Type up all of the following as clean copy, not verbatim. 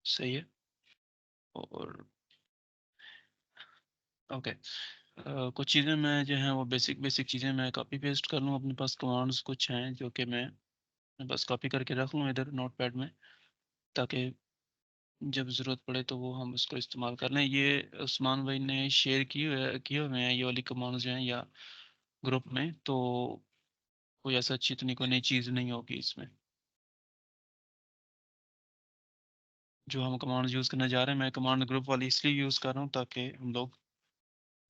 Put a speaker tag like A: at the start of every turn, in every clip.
A: सही है। और ओके, कुछ चीज़ें मैं जो है वो बेसिक बेसिक चीज़ें मैं कॉपी पेस्ट कर लूँ, अपने पास कमांड्स कुछ हैं जो कि मैं बस कॉपी करके रख लूँ इधर नोटपैड में, ताकि जब ज़रूरत पड़े तो वो हम उसको इस्तेमाल कर लें। ये उस्मान भाई ने शेयर किए हुए हैं ये वाली कमांड्स जो हैं, या ग्रुप में, तो कोई ऐसा अच्छी तो नहीं, कोई नई चीज़ नहीं होगी इसमें। जो हम कमांड यूज़ करने जा रहे हैं, मैं कमांड ग्रुप वाली इसलिए यूज़ कर रहा हूँ ताकि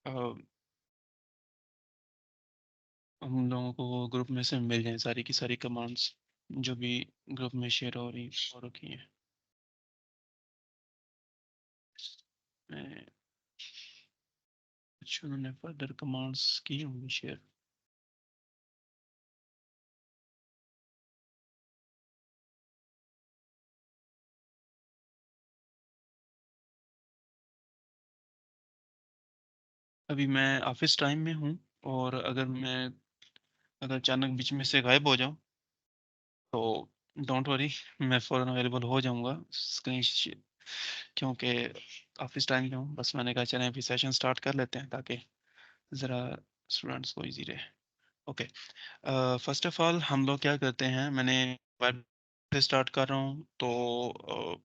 A: अ, हम लोगों को वो ग्रुप में से मिल जाए सारी की सारी कमांड्स जो भी ग्रुप में शेयर हो रखी हैं। मैं कुछ उन्होंने फर्दर कमांड्स की होंगी शेयर। अभी मैं ऑफिस टाइम में हूँ, और अगर अचानक बीच में से गायब हो जाऊँ तो डोंट वरी, मैं फ़ौरन अवेलेबल हो जाऊँगा स्क्रीन, क्योंकि ऑफिस टाइम में हूँ। बस मैंने कहा चलें अभी सेशन स्टार्ट कर लेते हैं ताकि ज़रा स्टूडेंट्स को इजी रहे। ओके, फर्स्ट ऑफ ऑल हम लोग क्या करते हैं, मैंने वेब से स्टार्ट कर रहा हूँ, तो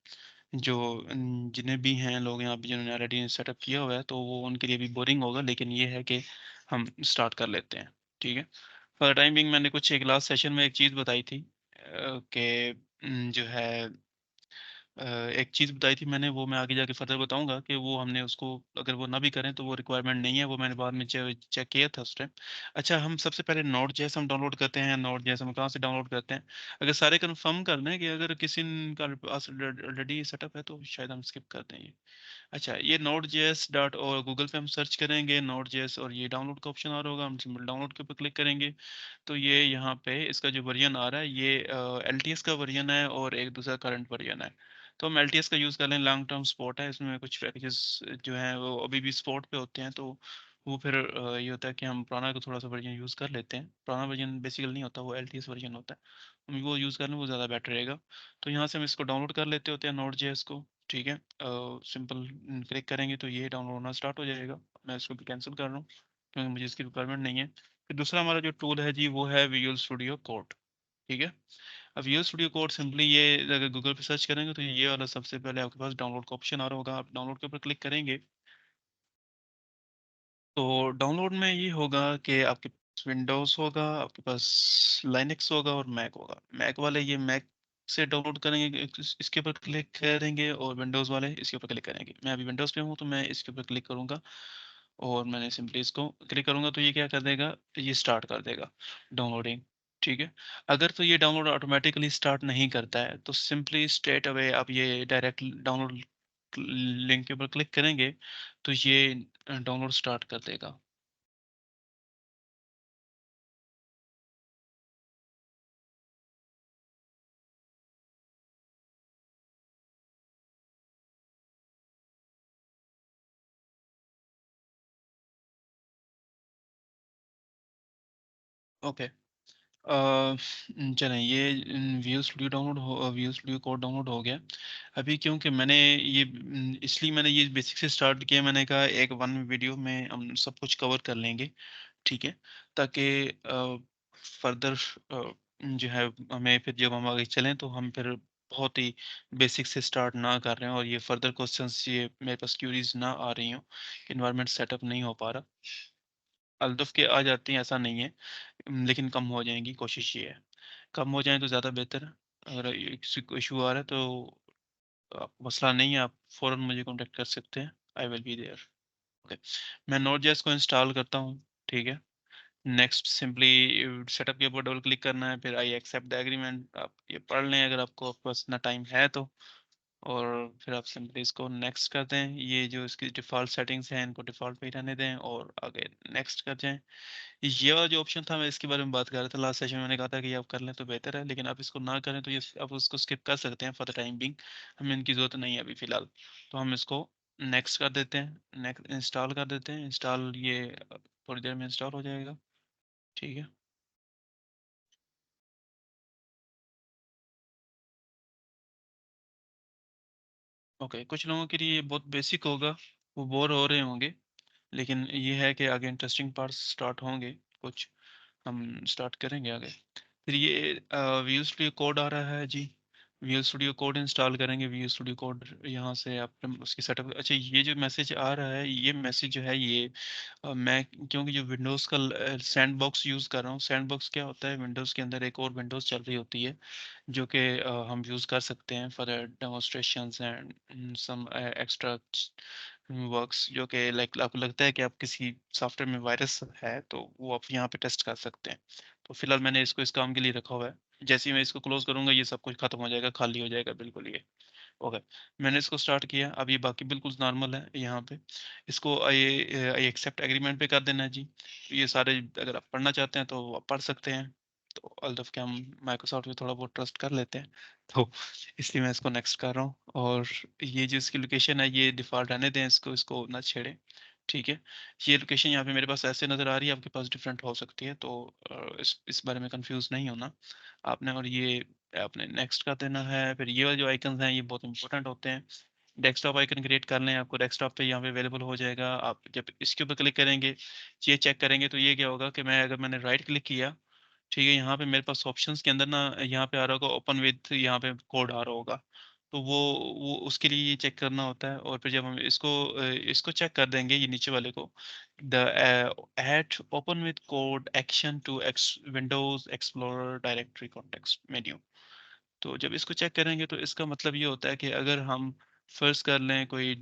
A: जो जितने भी हैं लोग यहाँ पे जिन्होंने ऑलरेडी सेटअप किया हुआ है, तो वो उनके लिए भी बोरिंग होगा, लेकिन ये है कि हम स्टार्ट कर लेते हैं। ठीक है, फॉर टाइम बिंग मैंने कुछ एक लास्ट सेशन में एक चीज़ बताई थी कि जो है एक चीज़ बताई थी मैंने, वो मैं आगे जाके फर्दर बताऊंगा कि वो हमने उसको, अगर वो ना भी करें तो वो रिक्वायरमेंट नहीं है, वो मैंने बाद में चेक किया था उस टाइम। अच्छा, हम सबसे पहले नोट जेएस हम डाउनलोड करते हैं। नोट जेएस हम कहाँ से डाउनलोड करते हैं? अगर सारे कंफर्म कर लें कि अगर किसी का पास ऑलरेडी सेटअप है तो शायद हम स्किप कर दें ये। अच्छा, ये नोट जेएस डॉट, और गूगल पे हम सर्च करेंगे नोट जेएस, और ये डाउनलोड का ऑप्शन आ रहा होगा, हम सिंपल डाउनलोड के ऊपर क्लिक करेंगे। तो ये यहाँ पे इसका जो वर्जन आ रहा है, ये एलटीएस का वर्जन है और एक दूसरा करंट वर्जन है। तो हम एलटीएस का यूज़ कर लें, लॉन्ग टर्म सपोर्ट है इसमें। कुछ पैकेजेस जो हैं वो अभी भी सपोर्ट पे होते हैं, तो वो फिर ये होता है कि हम पुराना को थोड़ा सा वर्जन यूज़ कर लेते हैं। पुराना वर्जन बेसिकली नहीं होता, वो एलटीएस वर्जन होता है, हम वो यूज़ कर लें, वो ज़्यादा बेटर रहेगा। तो यहाँ से हम इसको डाउनलोड कर लेते होते हैं नोट जेएस को। ठीक है, सिंपल क्लिक करेंगे तो ये डाउनलोड होना स्टार्ट हो जाएगा। मैं इसको भी कैंसिल कर रहा हूँ क्योंकि मुझे इसकी रिक्वायरमेंट नहीं है। फिर दूसरा हमारा जो टूल है जी, वो है विजुअल स्टूडियो कोड। ठीक है, अब विजुअल स्टूडियो कोड सिंपली ये, अगर गूगल पे सर्च करेंगे तो ये वाला सबसे पहले आपके पास डाउनलोड का ऑप्शन आ रहा होगा, आप डाउनलोड के ऊपर क्लिक करेंगे तो डाउनलोड में ये होगा कि आपके पास विंडोज़ होगा, आपके पास लाइनक्स होगा और मैक होगा। मैक वाले ये मैक से डाउनलोड करेंगे, इसके ऊपर क्लिक करेंगे, और विंडोज़ वाले इसके ऊपर क्लिक करेंगे। मैं अभी विंडोज़ पे हूँ तो मैं इसके ऊपर क्लिक करूँगा, और मैंने सिंपली इसको क्लिक करूँगा तो ये क्या कर देगा, ये स्टार्ट कर देगा डाउनलोडिंग। ठीक है, अगर तो ये डाउनलोड ऑटोमेटिकली स्टार्ट नहीं करता है तो सिंपली स्ट्रेट अवे आप ये डायरेक्ट डाउनलोड लिंक के ऊपर क्लिक करेंगे तो ये डाउनलोड स्टार्ट कर देगा। ओके, चलें, ये visual studio visual studio code download हो गया। अभी क्योंकि मैंने ये इसलिए मैंने ये बेसिक से स्टार्ट किया, मैंने कहा एक वन वीडियो में हम सब कुछ कवर कर लेंगे। ठीक है, ताकि फर्दर जो है हमें फिर जब हम आगे चलें तो हम फिर बहुत ही बेसिक से स्टार्ट ना कर रहे हैं, और ये फर्दर क्वेश्चंस ये मेरे पास क्यूरीज ना आ रही हो, इन्वायरमेंट सेटअप नहीं हो पा रहा। अल्दफ के आ जाती हैं ऐसा नहीं है, लेकिन कम हो जाएंगी, कोशिश ये है कम हो जाए तो ज़्यादा बेहतर है। अगर किसी को इशू आ रहा है तो मसला नहीं है, आप फ़ौरन मुझे कांटेक्ट कर सकते हैं, I will be there. Okay, मैं नोट जेएस को इंस्टॉल करता हूँ। ठीक है, नेक्स्ट सिंपली सेटअप के ऊपर डबल क्लिक करना है, फिर आई एक्सेप्ट द एग्रीमेंट, आप ये पढ़ लें अगर आपको पास इतना टाइम है तो। और फिर आप सिंपली इसको नेक्स्ट कर दें, ये जो इसकी डिफ़ॉल्ट सेटिंग्स हैं इनको डिफ़ॉल्ट पे ही रहने दें, और आगे नेक्स्ट कर जाएं। ये वाला जो ऑप्शन था मैं इसके बारे में बात कर रहा था लास्ट सेशन में, मैंने कहा था कि ये आप कर लें तो बेहतर है, लेकिन आप इसको ना करें तो ये आप उसको स्किप कर सकते हैं फॉर द टाइम बिंग, हमें इनकी ज़रूरत नहीं है अभी फ़िलहाल। तो हम इसको नेक्स्ट कर देते हैं, नेक्स्ट इंस्टॉल कर देते हैं। इंस्टॉल ये थोड़ी देर में इंस्टॉल हो जाएगा। ठीक है, ओके, कुछ लोगों के लिए ये बहुत बेसिक होगा, वो बोर हो रहे होंगे, लेकिन ये है कि आगे इंटरेस्टिंग पार्ट्स स्टार्ट होंगे कुछ, हम स्टार्ट करेंगे आगे। फिर ये विजुअल स्टूडियो कोड आ रहा है जी। विजुअल स्टूडियो कोड इंस्टॉल करेंगे, विजुअल स्टूडियो कोड यहाँ से आप उसकी सेटअप। अच्छा, ये जो मैसेज आ रहा है, ये मैसेज जो है ये मैं क्योंकि जो विंडोज़ का सैंड बॉक्स यूज़ कर रहा हूँ। सैंड बॉक्स क्या होता है, विंडोज़ के अंदर एक और विंडोज़ चल रही होती है जो कि हम यूज़ कर सकते हैं for demonstrations and some extra works, जो कि लाइक आपको लगता है कि आप किसी सॉफ्टवेयर में वायरस है तो वो आप यहाँ पे टेस्ट कर सकते हैं। तो फिलहाल मैंने इसको इस काम के लिए रखा हुआ है। जैसे ही मैं इसको क्लोज करूंगा ये सब कुछ खत्म हो जाएगा, खाली हो जाएगा बिल्कुल ये। ओके, मैंने इसको स्टार्ट किया, अब ये बाकी बिल्कुल नॉर्मल है यहाँ पे। इसको आई एक्सेप्ट एग्रीमेंट पे कर देना है जी। तो ये सारे अगर आप पढ़ना चाहते हैं तो आप पढ़ सकते हैं। तो अल्तफ के हम माइक्रोसॉफ्ट पे थोड़ा बहुत ट्रस्ट कर लेते हैं, तो इसलिए मैं इसको नेक्स्ट कर रहा हूँ। और ये जो इसकी लोकेशन है ये डिफ़ॉल्ट रहने दें, इसको इसको ना छेड़ें। ठीक है, ये लोकेशन यहाँ पे मेरे पास ऐसे नज़र आ रही है, आपके पास डिफरेंट हो सकती है, तो इस बारे में कंफ्यूज नहीं होना आपने। और ये आपने नेक्स्ट कर देना है। फिर ये वाले जो आइकन्स हैं ये बहुत इंपॉर्टेंट होते हैं। डेस्कटॉप आइकन क्रिएट कर लें, आपको डेस्कटॉप पे यहाँ पे अवेलेबल हो जाएगा। आप जब इसके ऊपर क्लिक करेंगे, ये चेक करेंगे, तो ये क्या होगा कि अगर मैंने राइट क्लिक किया, ठीक है, यहाँ पे मेरे पास ऑप्शंस के अंदर ना यहाँ पे आ रहा होगा ओपन विद, यहाँ पे कोड आ रहा होगा। तो वो उसके लिए ये चेक करना होता है। और फिर जब हम इसको चेक कर देंगे, ये नीचे वाले को, the add open with code action to ex Windows explorer directory context menu. तो जब इसको चेक करेंगे तो इसका मतलब ये होता है कि अगर हम फर्ज कर लें कोई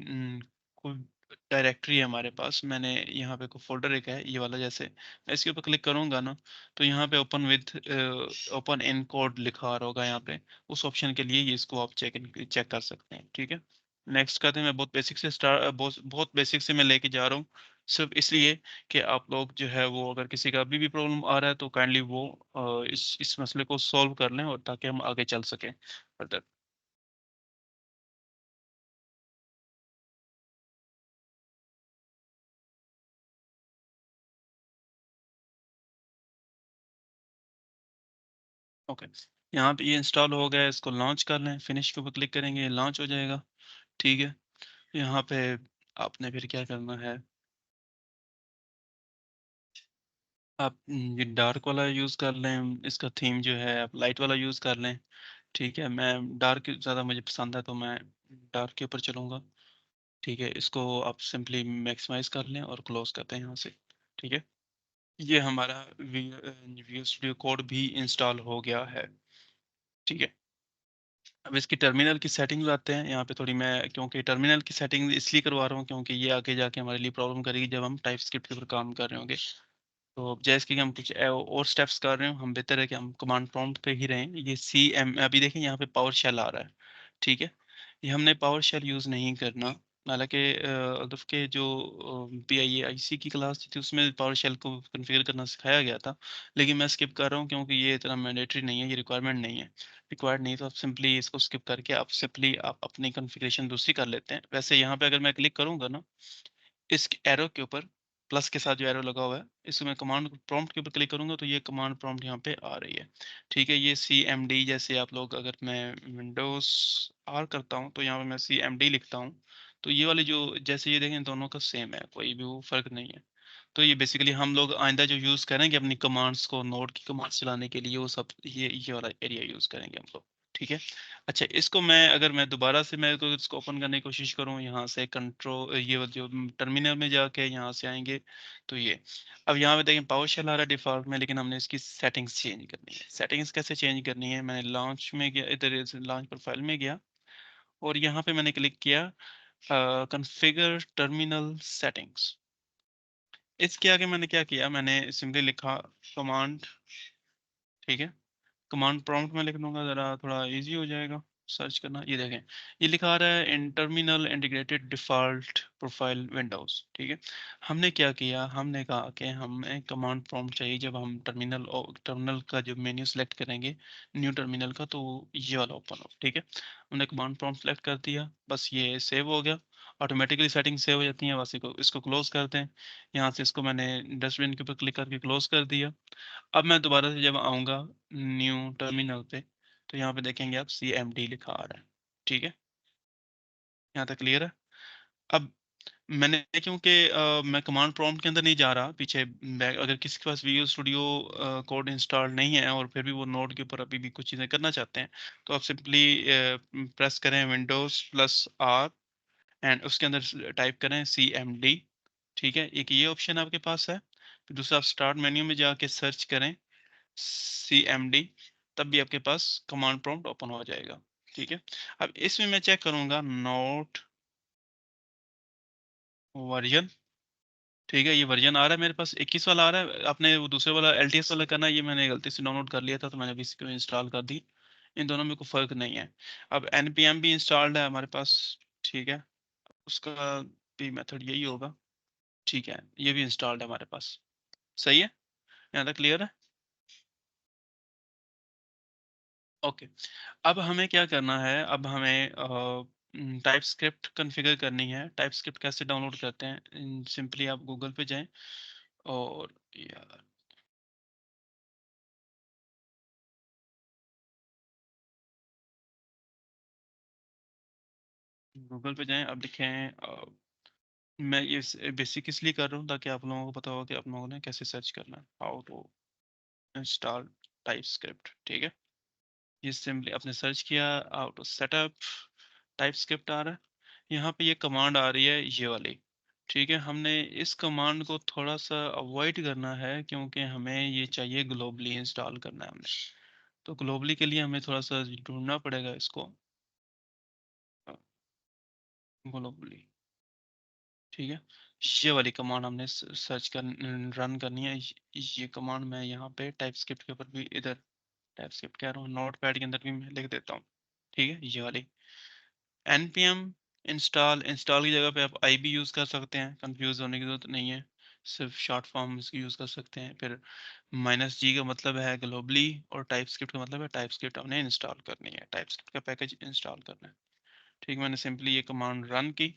A: डायरेक्टरी है हमारे पास, मैंने यहाँ पे कोई फोल्डर एक है ये वाला, जैसे मैं इसके ऊपर क्लिक करूंगा ना, तो यहाँ पे ओपन इन कोड लिखा आ रहा होगा यहाँ पे। उस ऑप्शन के लिए ये इसको आप चेक कर सकते हैं। ठीक है, नेक्स्ट करते हैं। मैं बहुत बेसिक से बहुत बेसिक से मैं लेके जा रहा हूँ, सिर्फ इसलिए कि आप लोग जो है वो, अगर किसी का अभी भी प्रॉब्लम आ रहा है तो काइंडली वो इस मसले को सॉल्व कर लें, और ताकि हम आगे चल सकें फर्दर। ओके, यहाँ पे ये इंस्टॉल हो गया है, इसको लॉन्च कर लें, फिनिश के ऊपर क्लिक करेंगे, लॉन्च हो जाएगा। ठीक है, यहाँ पे आपने फिर क्या करना है, आप ये डार्क वाला यूज़ कर लें, इसका थीम जो है आप लाइट वाला यूज़ कर लें। ठीक है, मैं डार्क ज़्यादा मुझे पसंद है तो मैं डार्क के ऊपर चलूँगा। ठीक है, इसको आप सिंपली मैक्सिमाइज कर लें और क्लोज करते हैं यहाँ से। ठीक है, ये हमारा विजुअल स्टूडियो कोड भी इंस्टॉल हो गया है। ठीक है, अब इसकी टर्मिनल की सेटिंग्स आते हैं यहाँ पे थोड़ी। मैं क्योंकि टर्मिनल की सेटिंग इसलिए करवा रहा हूँ क्योंकि ये आगे जाके हमारे लिए प्रॉब्लम करेगी जब हम टाइप स्क्रिप्ट के ऊपर काम कर रहे होंगे। तो जैसे कि हम कुछ और स्टेप्स कर रहे हो, हम बेहतर है कि हम कमांड प्रॉम्प्ट पे ही रहें। ये सी एम, अभी देखें यहाँ पे पावर शेल आ रहा है। ठीक है, ये हमने पावर शेल यूज़ नहीं करना। हालांकि अदफ के जो PIAIC की क्लास थी उसमें पावर शेल को कॉन्फ़िगर करना सिखाया गया था, लेकिन मैं स्किप कर रहा हूँ क्योंकि ये इतना मैंडेटरी नहीं है, ये रिक्वायरमेंट नहीं है। रिक्वायर्ड नहीं, तो आप सिंपली इसको स्किप करके आप सिंपली आप अपनी कॉन्फ़िगरेशन दूसरी कर लेते हैं। वैसे यहाँ पे अगर मैं क्लिक करूँगा ना, इस एरो के ऊपर, प्लस के साथ जो एरो लगा हुआ है, इसको मैं कमांड प्रॉम्प्ट के ऊपर क्लिक करूंगा तो ये कमांड प्रॉम्प्ट यहाँ पे आ रही है। ठीक है, ये CMD, जैसे आप लोग, अगर मैं विंडोज R करता हूँ तो यहाँ पे मैं CMD लिखता हूँ, तो ये वाली जो, जैसे ये देखें दोनों का सेम है, कोई भी वो फर्क नहीं है। तो ये बेसिकली हम लोग आइंदा जो यूज़ करेंगे अपनी कमांड्स को, नोड की कमांड्स चलाने के लिए, वो सब ये वाला एरिया यूज़ करेंगे हम लोग। ठीक है, अच्छा, इसको मैं अगर मैं दोबारा से मैं इसको ओपन करने की कोशिश करूँ, यहाँ से कंट्रोल, ये वो जो टर्मिनल में जाके यहाँ से आएंगे, तो ये अब यहाँ पे देखें पावर शेल आ रहा है डिफॉल्ट में, लेकिन हमने इसकी सेटिंग्स चेंज करनी है। सेटिंग्स कैसे चेंज करनी है, मैंने लॉन्च में गया, इधर लॉन्च प्रोफाइल में गया, और यहाँ पे मैंने क्लिक किया कॉन्फ़िगर टर्मिनल सेटिंग्स। इसके आगे मैंने क्या किया, मैंने सिंपली लिखा कमांड। ठीक है, कमांड प्रॉम्प्ट में लिख दूंगा, ज़रा थोड़ा इजी हो जाएगा सर्च करना। ये देखें, ये लिखा आ रहा है in terminal integrated default profile Windows. ठीक है, हमने क्या किया, हमने कहा कि हमें कमांड प्रॉम्प्ट चाहिए जब हम टर्मिनल और टर्मिनल का जब मेन्यू सेलेक्ट करेंगे न्यू टर्मिनल का, तो ये वाला ओपन हो। ठीक है, हमने कमांड प्रॉम्प्ट सेलेक्ट कर दिया, बस ये सेव हो गया, ऑटोमेटिकली सेटिंग सेव हो जाती है। बस इसको क्लोज करते हैं, यहाँ से इसको मैंने डस्टबिन के ऊपर क्लिक करके क्लोज कर दिया। अब मैं दोबारा से जब आऊँगा न्यू टर्मिनल पे, तो यहाँ पे देखेंगे आप CMD लिखा आ रहा है। ठीक है, यहाँ तक क्लियर है? अब मैंने, क्योंकि मैं कमांड प्रॉम्प्ट के अंदर नहीं जा रहा पीछे बैक, अगर किसी के पास विजुअल स्टूडियो कोड इंस्टॉल नहीं है और फिर भी वो नोड के ऊपर अभी भी कुछ चीज़ें करना चाहते हैं, तो आप सिंपली प्रेस करें विंडोज प्लस आर एंड उसके अंदर टाइप करें CMD। ठीक है, एक ये ऑप्शन आपके पास है। फिर दूसरा, आप स्टार्ट मेन्यू में जाके सर्च करें CMD, तब भी आपके पास कमांड प्रॉम्प्ट ओपन हो जाएगा। ठीक है, अब इसमें मैं चेक करूंगा नोट वर्जन। ठीक है, ये वर्जन आ रहा है मेरे पास 21 वाला आ रहा है। आपने वो दूसरे वाला LTS वाला करना है, ये मैंने गलती से डाउनलोड कर लिया था तो मैंने अभी इसको इंस्टॉल कर दी। इन दोनों में कोई फर्क नहीं है। अब NPM भी इंस्टॉल्ड है हमारे पास। ठीक है, उसका भी मेथड यही होगा। ठीक है, ये भी इंस्टॉल्ड है हमारे पास। सही है, यहाँ तक क्लियर है? ओके, अब हमें क्या करना है, अब हमें टाइप स्क्रिप्ट कन्फिगर करनी है। टाइप स्क्रिप्ट कैसे डाउनलोड करते हैं? सिंपली आप गूगल पे जाएं और यार गूगल पे जाएं, अब देखें मैं ये बेसिक इसलिए कर रहा हूँ ताकि आप लोगों को पता हो कि आप लोगों ने कैसे सर्च करना है, how to install TypeScript. ठीक है, ये सिंपली आपने सर्च किया, how to setup TypeScript आ रहा है। यहाँ पे ये कमांड आ रही है ये वाली। ठीक है, हमने इस कमांड को थोड़ा सा अवॉइड करना है क्योंकि हमें ये चाहिए ग्लोबली इंस्टॉल करना है हमने। तो ग्लोबली के लिए हमें थोड़ा सा ढूंढना पड़ेगा इसको ग्लोबली। ठीक है, ये वाली कमांड हमने सर्च कर रन करनी है। ये कमांड मैं यहाँ पे टाइप स्क्रिप्ट के ऊपर भी, इधर टाइप स्क्रिप्ट कह रहा हूँ, नोट पैड के अंदर भी मैं लिख देता हूँ। ठीक है, ये वाली npm इंस्टॉल। इंस्टॉल की जगह पे आप IB यूज़ कर सकते हैं, कंफ्यूज होने की जरूरत नहीं है, सिर्फ शॉर्ट फॉर्म इसकी यूज़ कर सकते हैं। फिर -G का मतलब है ग्लोबली और टाइप स्क्रिप्ट का मतलब है टाइप स्क्रिप्ट हमने इंस्टॉल करनी है, टाइप स्क्रिप्ट का पैकेज इंस्टॉल करना है। ठीक, मैंने सिंपली ये कमांड रन की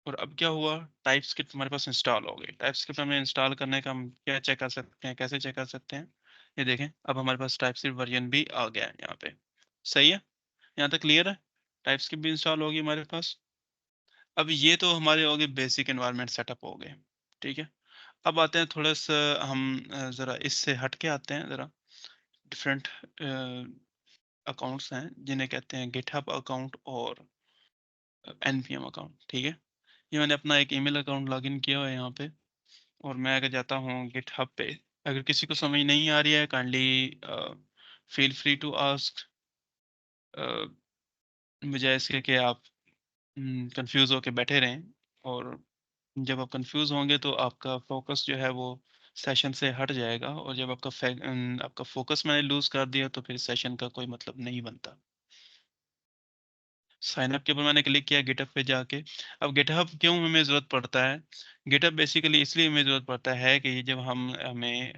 A: और अब क्या हुआ, टाइप स्क्रिप्ट हमारे पास इंस्टॉल हो गई। टाइप स्क्रिप्ट हमें इंस्टॉल करने का हम क्या चेक कर सकते हैं, कैसे चेक कर सकते हैं? ये देखें, अब हमारे पास टाइप स्क्रिप्ट वर्जन भी आ गया है यहाँ पे। सही है, यहाँ तक क्लियर है? टाइप स्क्रिप्ट भी इंस्टॉल होगी हमारे पास। अब ये तो हमारे हो गए बेसिक एनवायरनमेंट सेटअप हो गए। ठीक है, अब आते हैं थोड़ा सा हम ज़रा इससे हट के आते हैं ज़रा। डिफरेंट अकाउंट्स हैं जिन्हें कहते हैं गिटहब अकाउंट और NPM अकाउंट। ठीक है, ये मैंने अपना एक ईमेल अकाउंट लॉगिन किया हुआ है यहाँ पे और मैं अगर जाता हूँ गिटहब पे, अगर किसी को समझ नहीं आ रही है kindly feel free to ask, मुझे इसके कि आप कंफ्यूज होके बैठे रहें। और जब आप कंफ्यूज होंगे तो आपका फोकस जो है वो सेशन से हट जाएगा, और जब आपका फोकस मैंने लूज कर दिया तो फिर सेशन का कोई मतलब नहीं बनता। साइन अप के ऊपर मैंने क्लिक किया गिटहब पे जाके। अब गिटहब क्यों हमें ज़रूरत पड़ता है? गिटहब बेसिकली इसलिए हमें ज़रूरत पड़ता है कि जब हमें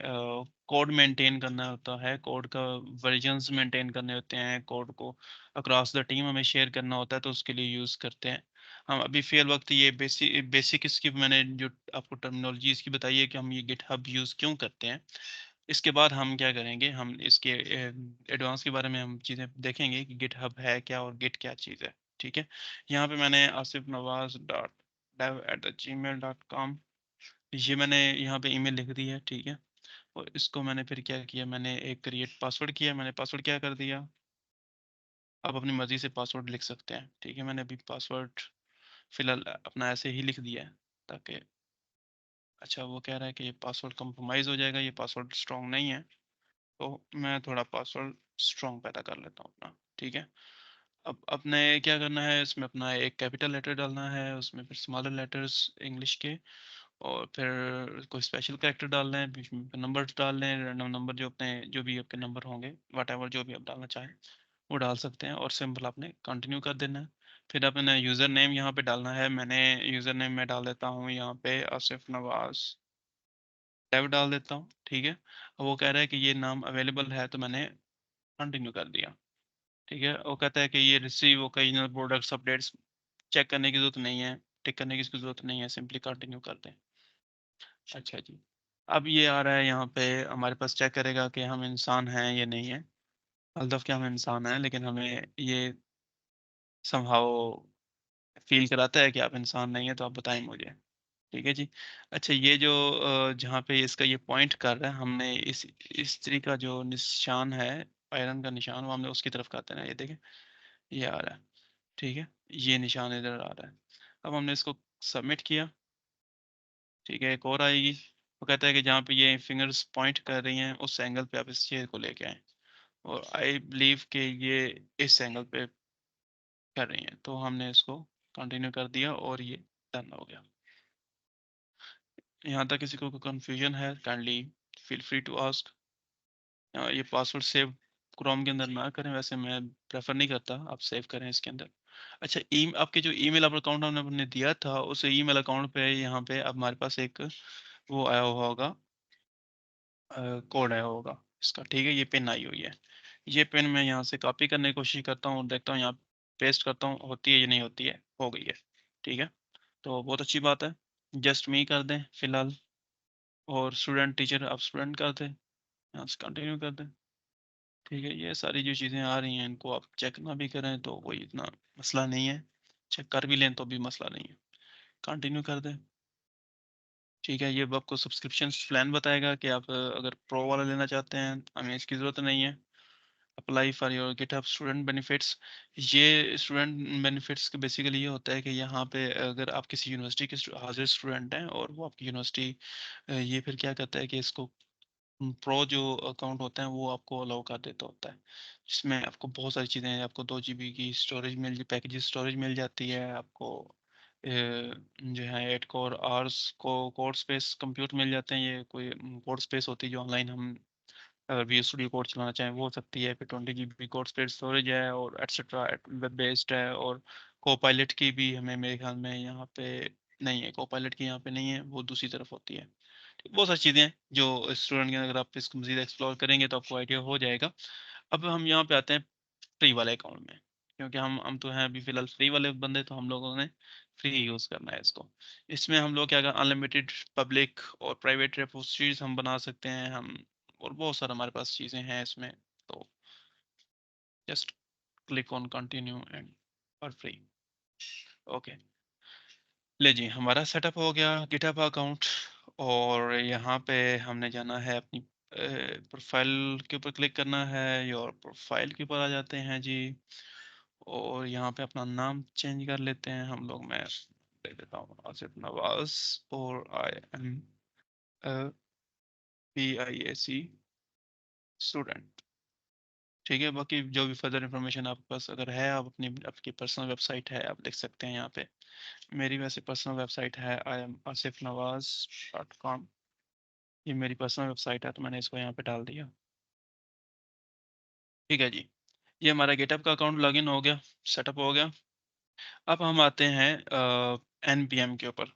A: कोड मेंटेन करना होता है, कोड का वर्जन्स मेंटेन करने होते हैं, कोड को अक्रॉस द टीम हमें शेयर करना होता है, तो उसके लिए यूज़ करते हैं हम। अभी फ़िलहाल वक्त ये बेसिक इसकी मैंने जो आपको टर्मिनोलॉजी इसकी बताई है कि हम ये गिटहब यूज़ क्यों करते हैं। इसके बाद हम क्या करेंगे, हम इसके एडवांस के बारे में हम चीज़ें देखेंगे कि गिटहब है क्या और गिट क्या चीज़ है। ठीक है, यहाँ पे मैंने आसिफ नवाज डॉट dev@gmail.com, ये मैंने यहाँ पे ईमेल लिख दी है। ठीक है, और इसको मैंने फिर क्या किया, मैंने एक क्रिएट पासवर्ड किया। मैंने पासवर्ड क्या कर दिया, आप अपनी मर्ज़ी से पासवर्ड लिख सकते हैं। ठीक है, मैंने अभी पासवर्ड फिलहाल अपना ऐसे ही लिख दिया है ताकि, अच्छा वो कह रहा है कि ये पासवर्ड कंप्रोमाइज़ हो जाएगा, ये पासवर्ड स्ट्रॉन्ग नहीं है, तो मैं थोड़ा पासवर्ड स्ट्रॉन्ग पैदा कर लेता हूँ अपना। ठीक है, अब अपने क्या करना है, इसमें अपना एक कैपिटल लेटर डालना है, उसमें फिर स्मॉलर लेटर्स इंग्लिश के, और फिर कोई स्पेशल कैरेक्टर डालना है, बीच में नंबर डाल लें, रैंडम नंबर जो अपने जो भी आपके नंबर होंगे, वट एवर जो भी आप डालना चाहें वो डाल सकते हैं, और सिंपल आपने कंटिन्यू कर देना है। फिर अपने यूज़र नेम यहाँ पे डालना है। मैंने यूज़र नेम में डाल देता हूँ यहाँ पे आसिफ नवाज टैब डाल देता हूँ। ठीक है, अब वो कह रहा है कि ये नाम अवेलेबल है, तो मैंने कंटिन्यू कर दिया। ठीक है, वो कहता है कि ये receive occasional products updates, check करने की जरूरत नहीं है, टिक करने की इसकी जरूरत नहीं है, सिंपली कंटिन्यू कर दें। अच्छा जी, अब ये आ रहा है यहाँ पे हमारे पास, चेक करेगा कि हम इंसान हैं या नहीं है। अल्दफ के हम इंसान हैं, लेकिन हमें ये समहाउ फील कराता है कि आप इंसान नहीं है, तो आप बताएं मुझे। ठीक है जी। अच्छा, ये जो जहाँ पे इसका ये पॉइंट कर रहा है, हमने इस स्त्री का जो निशान है, आयरन का निशान, वो हमने उसकी तरफ करते हैं, ये देखें, ये आ रहा है। ठीक है, ये निशान इधर आ रहा है। अब हमने इसको सबमिट किया। ठीक है, एक और आएगी। वो कहता है कि जहाँ पे ये फिंगर्स पॉइंट कर रही हैं, उस एंगल पे आप इस चेयर को लेके आए, और आई बिलीव कि ये इस एंगल पे कर रही हैं, तो हमने इसको कंटिन्यू कर दिया और ये डन हो गया। यहाँ तक किसी को कंफ्यूजन है, kindly feel free to ask. ये पासवर्ड सेव क्रोम के अंदर ना करें, वैसे मैं प्रेफर नहीं करता, आप सेव करें इसके अंदर। अच्छा, आपके जो ईमेल अकाउंट हमने अपने दिया था, उस ईमेल अकाउंट पे यहाँ पे अब हमारे पास एक वो आया हुआ होगा, कोड आया होगा इसका। ठीक है, ये पिन आई हुई है। ये पिन मैं यहाँ से कॉपी करने की कोशिश करता हूँ, देखता हूँ यहाँ पेस्ट करता हूँ, होती है या नहीं होती है, हो गई है। ठीक है, तो बहुत अच्छी बात है। जस्ट मी कर दें फिलहाल, और स्टूडेंट टीचर आप स्टूडेंट कर दें, यहाँ से कंटिन्यू कर दें। ठीक है, ये सारी जो चीज़ें आ रही हैं, इनको आप चेक ना भी करें तो कोई इतना मसला नहीं है, चेक कर भी लें तो भी मसला नहीं है, कंटिन्यू कर दें। ठीक है, ये अब आपको सब्सक्रिप्शन प्लान बताएगा कि आप अगर प्रो वाला लेना चाहते हैं, हमें इसकी ज़रूरत नहीं है। Apply for your GitHub student benefits. ये स्टूडेंट बेनिफिट्स के बेसिकली ये होता है कि यहाँ पे अगर आप किसी यूनिवर्सिटी के हाजिर स्टूडेंट हैं, और वो आपकी यूनिवर्सिटी ये फिर क्या करता है कि इसको प्रो जो अकाउंट होता है वो आपको अलाउ कर देता होता है, जिसमें आपको बहुत सारी चीज़ें हैं। आपको 2 GB की स्टोरेज पैकेज स्टोरेज मिल जाती है आपको, जो है 8 कोर आवर्स को कोड स्पेस कंप्यूट मिल जाते हैं। ये कोई कोड स्पेस होती है जो ऑनलाइन हम अगर वी स्टूडियो कोड चलाना चाहें वो हो सकती है। फिर 20 GB कोड स्पेस स्टोरेज है, और एटसेट्रा, वेब बेस्ड है। और कोपायलट की भी हमें मेरे ख्याल में यहाँ पे नहीं है, कोपायलट की यहाँ पे नहीं है, वो दूसरी तरफ होती है। बहुत सारी चीज़ें हैं जो स्टूडेंट के, अगर आप इसको मजीद एक्सप्लोर करेंगे तो आपको आइडिया हो जाएगा। अब हम यहाँ पे आते हैं फ्री वाले अकाउंट में, क्योंकि हम तो हैं अभी फिलहाल फ्री वाले बंदे, तो हम लोगों ने फ्री यूज़ करना है इसको। इसमें हम लोग क्या कर, अनलिमिटेड पब्लिक और प्राइवेट रेपोजिटरीज हम बना सकते हैं हम, और बहुत सारा हमारे पास चीज़ें हैं इसमें। तो just click on continue and for free. Okay, ले जी, हमारा सेटअप हो गया गिटहब अकाउंट। और यहाँ पे हमने जाना है अपनी प्रोफाइल के ऊपर, क्लिक करना है, योर प्रोफाइल के ऊपर आ जाते हैं जी। और यहाँ पे अपना नाम चेंज कर लेते हैं हम लोग। मैं दे देता हूँ आसिफ नवाज, और आई एम PIAC स्टूडेंट। ठीक है, बाकी जो भी फर्दर इन्फॉर्मेशन आपके पास अगर है, आप अपनी आपकी पर्सनल वेबसाइट है, आप लिख सकते हैं यहाँ पे। मेरी वैसे पर्सनल वेबसाइट है IAM-ASIFNawaz.com। ये मेरी पर्सनल वेबसाइट है, तो मैंने इसको यहाँ पे डाल दिया। ठीक है जी, ये हमारा गेटअप का अकाउंट लॉगिन हो गया, सेटअप हो गया। अब हम आते हैं NPM के ऊपर।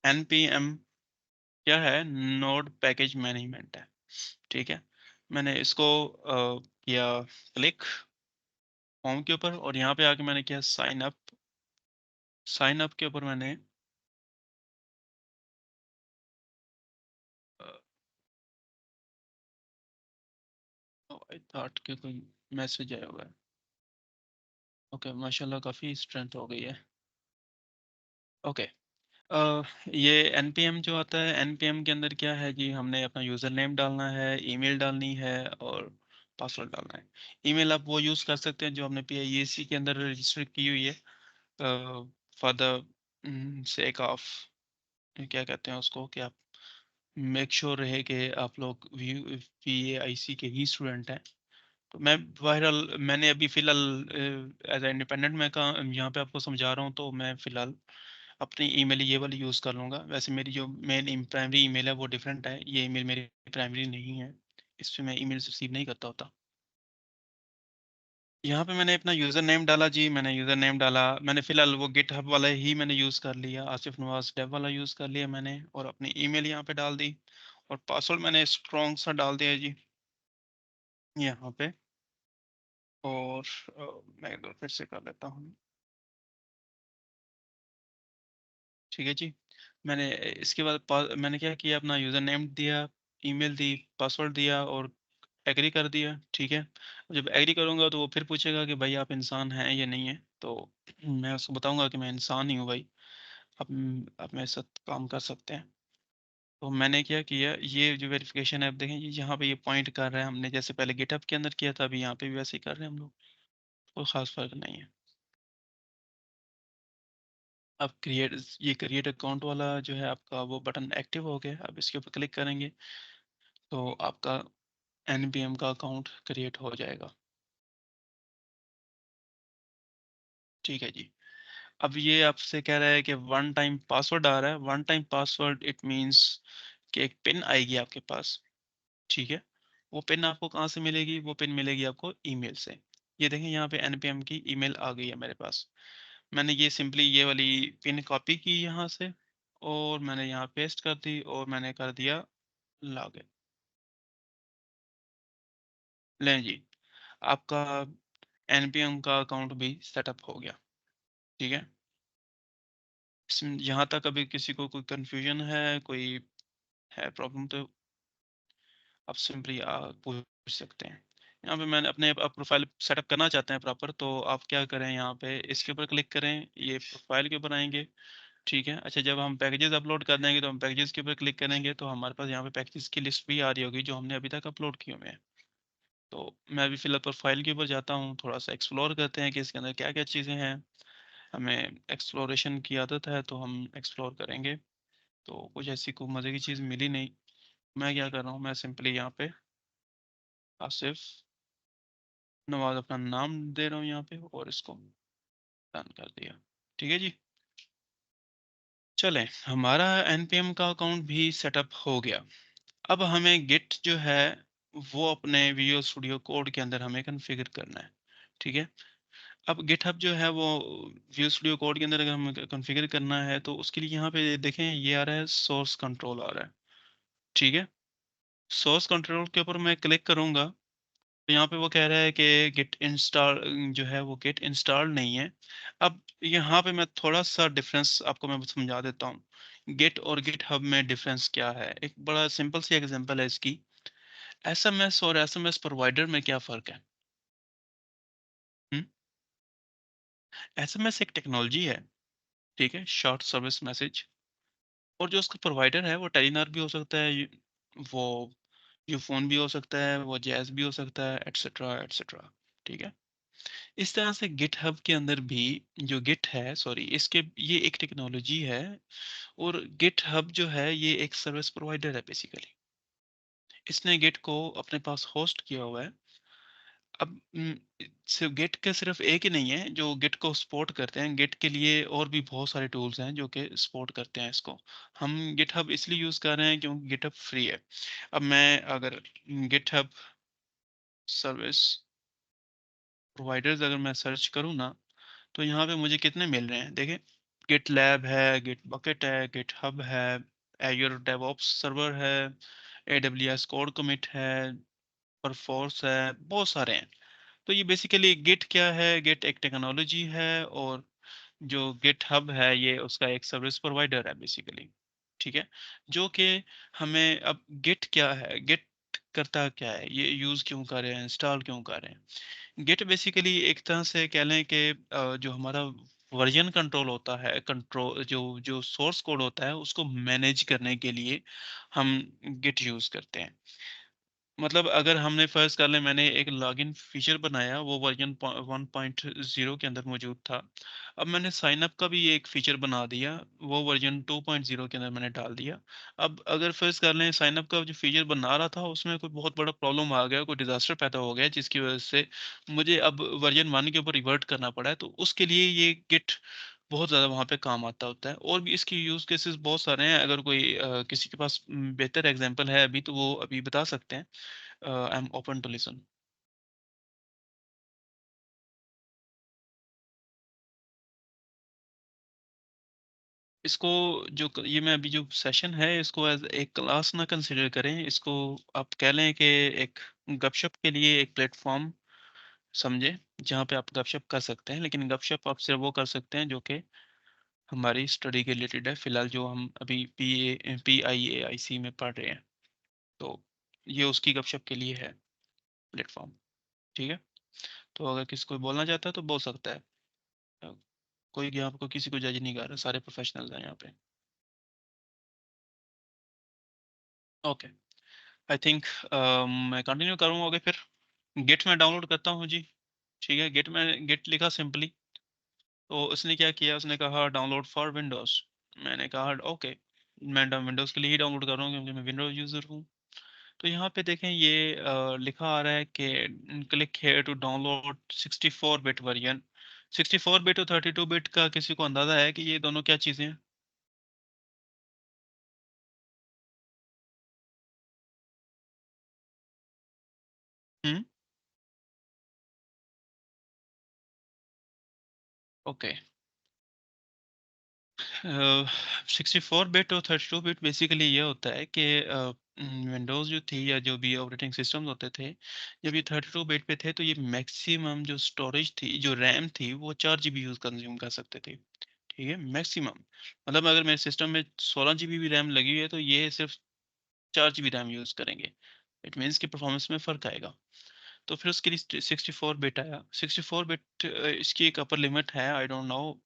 A: NPM क्या है? नोड पैकेज मैनेजमेंट है। ठीक है, मैंने इसको किया क्लिक होम के ऊपर, और यहाँ पे आके मैंने किया साइन अप। साइन अप के ऊपर मैंने आई थॉट कि कोई मैसेज आया हुआ है। ओके, माशाल्लाह काफ़ी स्ट्रेंथ हो गई है। ओके, ये NPM जो आता है, NPM के अंदर क्या है जी, हमने अपना यूज़र नेम डालना है, ईमेल डालनी है, और पासवर्ड डालना है। ईमेल आप वो यूज़ कर सकते हैं जो हमने PIAC के अंदर रजिस्टर की हुई है, फॉर द सेक ऑफ, क्या कहते हैं उसको, कि आप मेक श्योर रहे कि आप लोग PIAC के ही स्टूडेंट हैं। तो मैं बहरहाल, मैंने अभी फ़िलहाल एज ए इंडिपेंडेंट मैं का यहाँ पे आपको समझा रहा हूँ, तो मैं फ़िलहाल अपनी ईमेल ये वाली यूज़ कर लूँगा। वैसे मेरी जो मेन प्राइमरी ईमेल है वो डिफरेंट है, ये ईमेल मेरी प्राइमरी नहीं है, इस पे मैं ईमेल रिसीव नहीं करता होता। यहाँ पे मैंने अपना यूज़र नेम डाला जी, मैंने यूज़र नेम डाला। मैंने फ़िलहाल वो गिटहब वाला ही मैंने यूज़ कर लिया, आसिफ नवाज डेव वाला यूज़ कर लिया मैंने, और अपनी ईमेल यहाँ पे डाल दी, और पासवर्ड मैंने स्ट्रॉन्ग सा डाल दिया जी यहाँ पे। और मैं एक बार फिर से कर लेता हूँ। ठीक है जी, मैंने इसके बाद मैंने क्या किया, अपना यूज़र नेम दिया, ईमेल दी, पासवर्ड दिया, और एग्री कर दिया, ठीक है। जब एग्री करूँगा तो वो फिर पूछेगा कि भाई आप इंसान हैं या नहीं है, तो मैं उसको बताऊँगा कि मैं इंसान ही हूँ भाई, आप मेरे साथ काम कर सकते हैं। तो मैंने क्या किया, ये जो वेरिफिकेशन ऐप देखें, ये यहाँ पे ये पॉइंट कर रहा है, हमने जैसे पहले गिटहब के अंदर किया था, अभी यहाँ पे भी वैसे ही कर रहे हैं हम लोग, कोई ख़ास फ़र्क नहीं है। अब क्रिएट अकाउंट वाला जो है आपका वो बटन एक्टिव हो गया, अब इसके ऊपर क्लिक करेंगे तो आपका एनपीएम का अकाउंट क्रिएट हो जाएगा। ठीक है जी। अब ये आपसे कह रहा है कि वन टाइम पासवर्ड आ रहा है, one time password it means कि एक पिन आएगी आपके पास, ठीक है। वो पिन आपको कहाँ से मिलेगी, वो पिन मिलेगी आपको ईमेल से। ये देखें यहाँ पे एनपीएम की ईमेल आ गई है मेरे पास। मैंने ये सिंपली ये वाली पिन कॉपी की यहाँ से, और मैंने यहाँ पेस्ट कर दी, और मैंने कर दिया लॉगिन। लें जी, आपका एनपीएम का अकाउंट भी सेटअप हो गया, ठीक है। यहाँ तक अभी किसी को कोई कंफ्यूजन है, कोई है प्रॉब्लम, तो आप सिंपली पूछ सकते हैं। यहाँ पे मैंने अपने आप प्रोफाइल सेटअप करना चाहते हैं प्रॉपर, तो आप क्या करें, यहाँ पे इसके ऊपर क्लिक करें, ये प्रोफाइल के ऊपर आएंगे, ठीक है। अच्छा, जब हम पैकेजेस अपलोड कर देंगे तो हम पैकेजेस के ऊपर क्लिक करेंगे, तो हमारे पास यहाँ पे पैकेजेस की लिस्ट भी आ रही होगी जो हमने अभी तक अपलोड किए हुए हैं। तो मैं अभी फिलहाल प्रोफाइल के ऊपर जाता हूँ, थोड़ा सा एक्सप्लोर करते हैं कि इसके अंदर क्या क्या चीज़ें हैं। हमें एक्सप्लोरेशन की आदत है तो हम एक्सप्लोर करेंगे। तो कुछ ऐसी कोई मज़े की चीज़ मिली नहीं। मैं क्या कर रहा हूँ, मैं सिंपली यहाँ पे आसिफ नवाज अपना नाम दे रहा हूँ यहाँ पे, और इसको डन कर दिया, ठीक है जी। चलें, हमारा एनपीएम का अकाउंट भी सेटअप हो गया। अब हमें गिट जो है वो अपने विजुअल स्टूडियो कोड के अंदर हमें कॉन्फ़िगर करना है, ठीक है। अब गिटहब जो है वो विजुअल स्टूडियो कोड के अंदर अगर हमें कॉन्फ़िगर करना है, तो उसके लिए यहाँ पे देखें ये आ रहा है, सोर्स कंट्रोल आ रहा है, ठीक है। सोर्स कंट्रोल के ऊपर मैं क्लिक करूंगा, तो यहाँ पे वो कह रहा है कि गिट इंस्टॉल जो है वो गिट इंस्टॉल नहीं है। अब यहाँ पे मैं थोड़ा सा डिफरेंस आपको मैं समझा देता हूँ, गिट और गिट हब में डिफरेंस क्या है। एक बड़ा सिंपल सी एग्जांपल है इसकी, एसएमएस और एसएमएस प्रोवाइडर में क्या फ़र्क है। एसएमएस एक टेक्नोलॉजी है, ठीक है, शॉर्ट सर्विस मैसेज। और जो उसका प्रोवाइडर है वो टेलीनॉर भी हो सकता है, वो यूफोन भी हो सकता है, वो जैज़ भी हो सकता है, एटसेट्रा एटसेट्रा, ठीक है। इस तरह से गिटहब के अंदर भी जो गिट है, सॉरी, इसके ये एक टेक्नोलॉजी है, और गिटहब जो है ये एक सर्विस प्रोवाइडर है बेसिकली। इसने गिट को अपने पास होस्ट किया हुआ है। अब सिर्फ गिट के सिर्फ एक ही नहीं है जो गिट को सपोर्ट करते हैं, गिट के लिए और भी बहुत सारे टूल्स हैं जो कि सपोर्ट करते हैं इसको। हम गिटहब इसलिए यूज़ कर रहे हैं क्योंकि गिटहब फ्री है। अब मैं अगर गिटहब सर्विस प्रोवाइडर्स अगर मैं सर्च करूँ ना, तो यहाँ पे मुझे कितने मिल रहे हैं देखें। गिट लैब है, गिट बकेट है, गिट हब है, एज्योर डेवऑप्स सर्वर है, एडब्ल्यूएस कोड कमिट है, परफोर्स है, बहुत सारे हैं। तो ये बेसिकली गिट क्या है, गिट एक टेक्नोलॉजी है, और जो गिट हब है ये उसका एक सर्विस प्रोवाइडर है बेसिकली, ठीक है। जो कि हमें, अब गिट क्या है, गिट करता क्या है, ये यूज़ क्यों कर रहे हैं, इंस्टॉल क्यों कर रहे हैं। गिट बेसिकली एक तरह से कह लें कि जो हमारा वर्जन कंट्रोल होता है, कंट्रोल जो जो सोर्स कोड होता है उसको मैनेज करने के लिए हम गिट यूज़ करते हैं। मतलब अगर हमने फर्ज कर लें, मैंने एक लॉगिन फीचर बनाया, वो वर्जन 1.0 के अंदर मौजूद था। अब मैंने साइन अप का भी एक फीचर बना दिया, वो वर्जन 2.0 के अंदर मैंने डाल दिया। अब अगर फर्ज कर लें साइन अप का जो फीचर बना रहा था उसमें कोई बहुत बड़ा प्रॉब्लम आ गया, कोई डिजास्टर पैदा हो गया, जिसकी वजह से मुझे अब वर्जन 1 के ऊपर रिवर्ट करना पड़ा है, तो उसके लिए ये गिट बहुत ज़्यादा वहाँ पे काम आता होता है। और भी इसकी यूज़ केसेस बहुत सारे हैं, अगर कोई किसी के पास बेहतर एग्जांपल है अभी, तो वो अभी बता सकते हैं। I am open to listen. इसको ये मैं अभी जो सेशन है इसको एज एक क्लास ना कंसिडर करें, इसको आप कह लें कि एक गपशप के लिए एक प्लेटफॉर्म समझे, जहाँ पे आप गपशप कर सकते हैं। लेकिन गपशप आप सिर्फ वो कर सकते हैं जो कि हमारी स्टडी के रिलेटेड है, फिलहाल जो हम अभी PIAIC में पढ़ रहे हैं, तो ये उसकी गपशप के लिए है। प्लेटफॉर्म। ठीक है, तो अगर किसी को बोलना चाहता है तो बोल सकता है। अ, कोई यहाँ आपको किसी को जज नहीं कर रहा, सारे प्रोफेशनल्स हैं यहाँ पे। ओके, आई थिंक मैं कंटिन्यू करूँगा फिर। गिट में डाउनलोड करता हूँ जी। ठीक है, गिट में गिट लिखा सिंपली, तो उसने क्या किया, उसने कहा डाउनलोड फॉर विंडोज़। मैंने कहा ओके, मैं विंडोज़ के लिए ही डाउनलोड कर रहा हूँ क्योंकि मैं विंडोज़ यूज़र हूँ। तो यहाँ पे देखें ये लिखा आ रहा है कि click here to download 64 bit version. 64 bit और 32 बिट का किसी को अंदाज़ा है कि ये दोनों क्या चीज़ें हैं? हम्म। ओके, 64 बिट और 32 बिट बेसिकली ये होता है कि विंडोज़ जो थी या जो भी ऑपरेटिंग सिस्टम होते थे, जब ये 32 बिट पे थे तो ये मैक्सिमम जो स्टोरेज थी, जो रैम थी, वो 4 GB यूज़ कंज्यूम कर सकते थे। ठीक है, मैक्सिमम। मतलब अगर मेरे सिस्टम में 16 GB भी रैम लगी हुई है तो ये सिर्फ 4 GB रैम यूज़ करेंगे। इट मीन्स कि परफॉर्मेंस में फ़र्क आएगा। तो फिर उसके लिए 64 बिट आया। 64 बिट इसकी एक अपर लिमिट है, आई डोंट नो,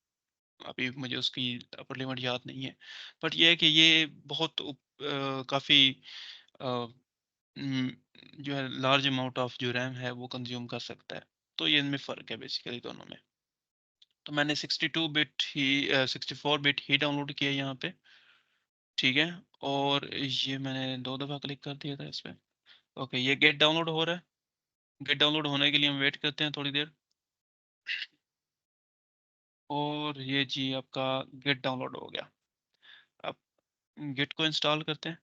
A: अभी मुझे उसकी अपर लिमिट याद नहीं है। बट ये है कि ये बहुत काफ़ी जो है लार्ज अमाउंट ऑफ जो रैम है वो कंज्यूम कर सकता है। तो ये इनमें फ़र्क है बेसिकली दोनों में। तो मैंने 62 बिट ही 64 बिट ही डाउनलोड किया यहाँ पे। ठीक है, और ये मैंने 2 दफ़ा क्लिक कर दिया था इस पे। ओके, ये गेट डाउनलोड हो रहा है। गेट डाउनलोड होने के लिए हम वेट करते हैं थोड़ी देर। और ये जी आपका गेट डाउनलोड हो गया। अब गेट को इंस्टॉल करते हैं।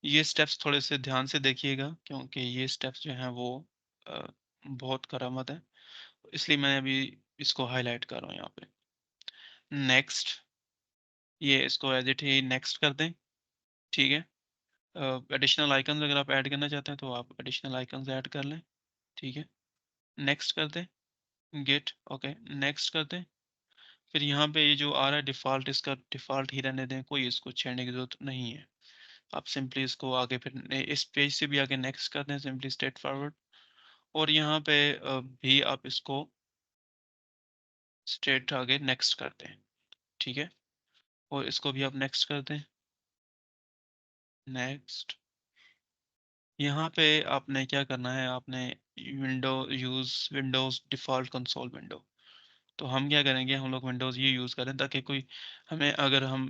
A: ये स्टेप्स थोड़े से ध्यान से देखिएगा क्योंकि ये स्टेप्स जो हैं वो अ, बहुत करामत है, इसलिए मैं अभी इसको हाईलाइट कर रहा हूँ यहाँ पे। नेक्स्ट, ये इसको एज इट ही नेक्स्ट कर दें। ठीक है, एडिशनल आइकन्स अगर आप ऐड करना चाहते हैं तो आप एडिशनल आइकन्स ऐड कर लें। ठीक है, नेक्स्ट कर दें। गेट, ओके, नेक्स्ट कर दें। फिर यहाँ पे ये जो आ रहा है डिफ़ॉल्ट, इसका डिफ़ॉल्ट ही रहने दें, कोई इसको छेड़ने की ज़रूरत नहीं है। आप सिंपली इसको आगे फिर इस पेज से भी आगे नेक्स्ट कर दें, सिंपली स्ट्रेट फॉरवर्ड। और यहाँ पे भी आप इसको स्ट्रेट आगे नेक्स्ट कर दें। ठीक है, और इसको भी आप नेक्स्ट कर दें। नेक्स्ट, यहाँ पे आपने क्या करना है, आपने window use Windows default console window. तो हम क्या करेंगे, हम लोग विंडोज़ ये यूज़ करें ताकि कोई हमें, अगर हम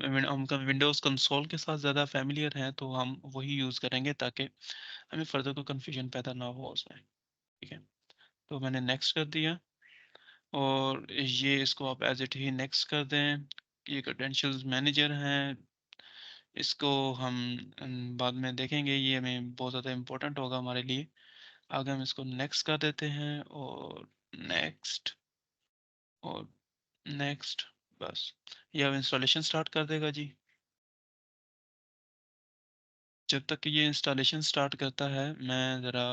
A: विंडोज़ कंसोल के साथ ज़्यादा फैमिलियर हैं तो हम वही यूज़ करेंगे ताकि हमें फर्दर कोई कन्फ्यूजन पैदा ना हो उसमें। ठीक है, तो मैंने नेक्स्ट कर दिया। और ये इसको आप एज इट ही नेक्स्ट कर दें। ये क्रेडेंशियल्स मैनेजर हैं, इसको हम बाद में देखेंगे, ये हमें बहुत ज़्यादा इम्पोर्टेंट होगा हमारे लिए। आगे हम इसको नेक्स्ट कर देते हैं, और नेक्स्ट, और नेक्स्ट। बस, ये अब इंस्टॉलेशन स्टार्ट कर देगा जी। जब तक कि ये इंस्टॉलेशन स्टार्ट करता है मैं ज़रा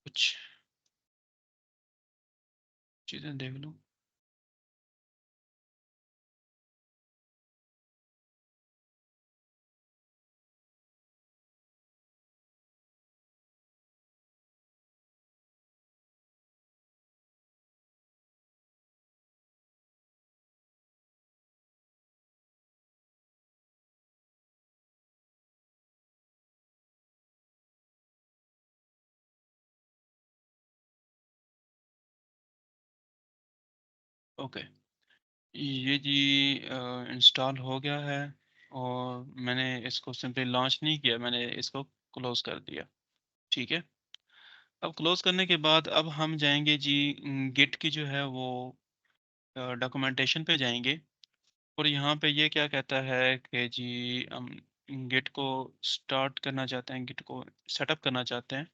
A: कुछ चीज़ें देख लूँ। ओके, ये जी इंस्टॉल हो गया है, और मैंने इसको सिंपली लॉन्च नहीं किया, मैंने इसको क्लोज़ कर दिया। ठीक है, अब क्लोज़ करने के बाद अब हम जाएंगे जी गिट की जो है वो डॉक्यूमेंटेशन पे जाएंगे। और यहाँ पे ये क्या कहता है कि जी हम गिट को स्टार्ट करना चाहते हैं, गिट को सेटअप करना चाहते हैं।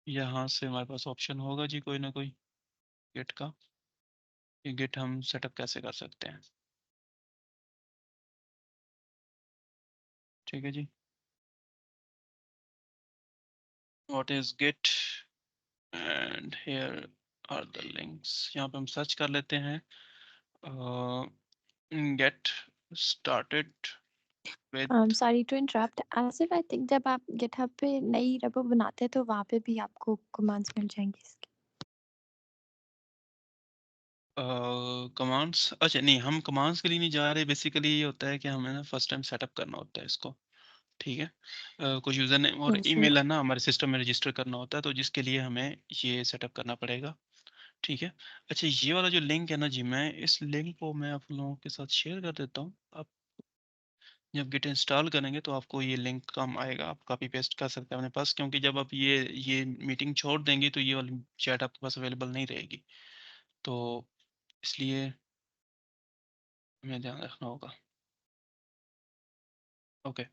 A: यहाँ से हमारे पास ऑप्शन होगा जी कोई ना कोई गिट का, कि गिट हम सेटअप कैसे कर सकते हैं। ठीक है जी, what is Git, and here are the links. यहाँ पे हम सर्च कर लेते हैं get started. With
B: sorry to interrupt, Asif I think जब आप गिटहब पे नई रेपो बनाते हैं तो वहाँ पे भी आपको कमांड्स मिल जाएंगी इसके।
A: कमांड्स, अच्छा नहीं, हम कमांड्स के लिए नहीं जा रहे। बेसिकली ये होता है कि हमें ना फर्स्ट टाइम सेटअप करना होता है इसको, ठीक है। कुछ यूज़र नेम और
B: जी।
A: ईमेल है ना हमारे सिस्टम में रजिस्टर करना होता है, तो जिसके लिए हमें ये सेटअप करना पड़ेगा, ठीक है। अच्छा, ये वाला जो लिंक है ना जी, मैं इस लिंक को मैं आप लोगों के साथ शेयर कर देता हूँ। आप जब गिट इंस्टॉल करेंगे तो आपको ये लिंक काम आएगा, आप कॉपी पेस्ट कर सकते हैं अपने पास, क्योंकि जब आप ये मीटिंग छोड़ देंगे तो ये वाली चैट आपके पास अवेलेबल नहीं रहेगी, तो इसलिए हमें ध्यान रखना होगा। ओके।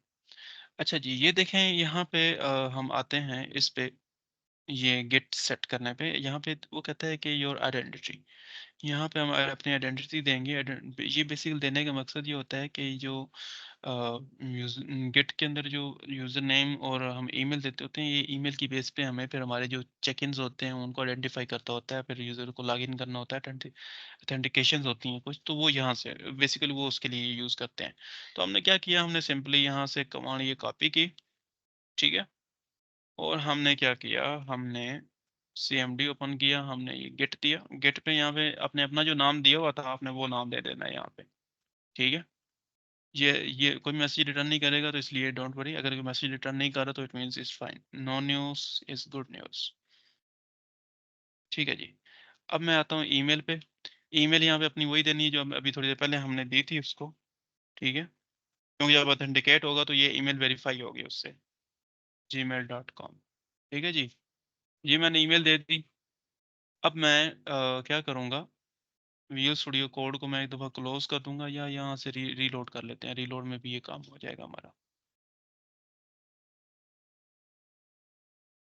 A: अच्छा जी, ये देखें यहाँ पे हम आते हैं इस पे, ये गेट सेट करने पे, यहाँ पे वो कहता है कि योर आइडेंटिटी। यहाँ पे हम अपनी आइडेंटिटी देंगे। ये बेसिकली देने का मकसद ये होता है कि जो गेट के अंदर जो यूज़र नेम और हम ईमेल देते होते हैं, ये ईमेल की बेस पे हमें फिर हमारे जो चेक इन्स होते हैं उनको आइडेंटिफाई करता होता है, फिर यूज़र को लॉग इन करना होता है, अथेंटिकेशन होती हैं कुछ, तो वो यहाँ से बेसिकली वो उसके लिए यूज़ करते हैं। तो हमने क्या किया, हमने सिंपली यहाँ से कमांड ये कॉपी की, ठीक है। और हमने क्या किया, हमने CMD ओपन किया, हमने ये गेट दिया। गेट पे यहाँ पे आपने अपना जो नाम दिया हुआ था आपने वो नाम दे देना है यहाँ पे, ठीक है। ये कोई मैसेज रिटर्न नहीं करेगा, तो इसलिए डोंट वरी। अगर कोई मैसेज रिटर्न नहीं कर रहा तो it means is fine, no news is good news, ठीक है जी। अब मैं आता हूँ ईमेल पे। ईमेल यहाँ पे अपनी वही देनी है जो अभी थोड़ी देर पहले हमने दी थी उसको, ठीक है। क्योंकि जब ऑथेंटिकेट होगा तो ये ईमेल वेरीफाई होगी उससे, gmail.com, ठीक है जी। ये मैंने ईमेल दे दी। अब मैं क्या करूँगा, विजुअल स्टूडियो कोड को मैं एक दफ़ा क्लोज कर दूंगा, या यहाँ से रीलोड कर लेते हैं, रीलोड में भी ये काम हो जाएगा हमारा।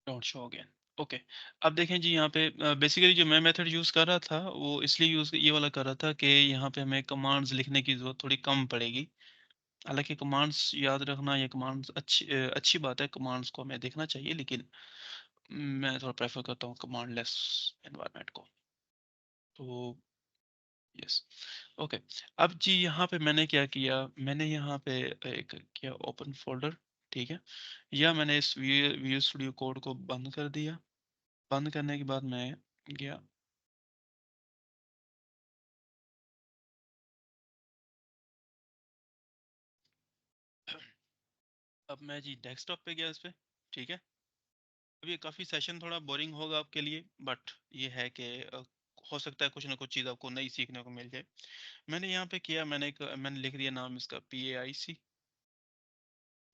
A: Don't show again. ओके। अब देखें जी, यहाँ पे बेसिकली जो मैं मेथड यूज़ कर रहा था वो इसलिए यूज़ ये वाला कर रहा था कि यहाँ पे हमें कमांड्स लिखने की ज़रूरत थोड़ी कम पड़ेगी। हालांकि कमांड्स याद रखना या कमांड्स अच्छी बात है, कमांड्स को हमें देखना चाहिए, लेकिन मैं थोड़ा प्रेफर करता हूँ कमांड लेस एनवायरनमेंट को। तो यस। ओके। अब जी यहाँ पे मैंने क्या किया, मैंने यहाँ पे एक किया ओपन फोल्डर, ठीक है। या मैंने इस व्यू स्टूडियो कोड को बंद कर दिया। बंद करने के बाद मैं गया, अब मैं जी डेस्कटॉप पे गया इस पे, ठीक है। अब ये काफ़ी सेशन थोड़ा बोरिंग होगा आपके लिए, बट ये है कि हो सकता है कुछ ना कुछ चीज़ आपको नई सीखने को मिल जाए। मैंने यहाँ पे किया, मैंने लिख दिया नाम इसका PAIC,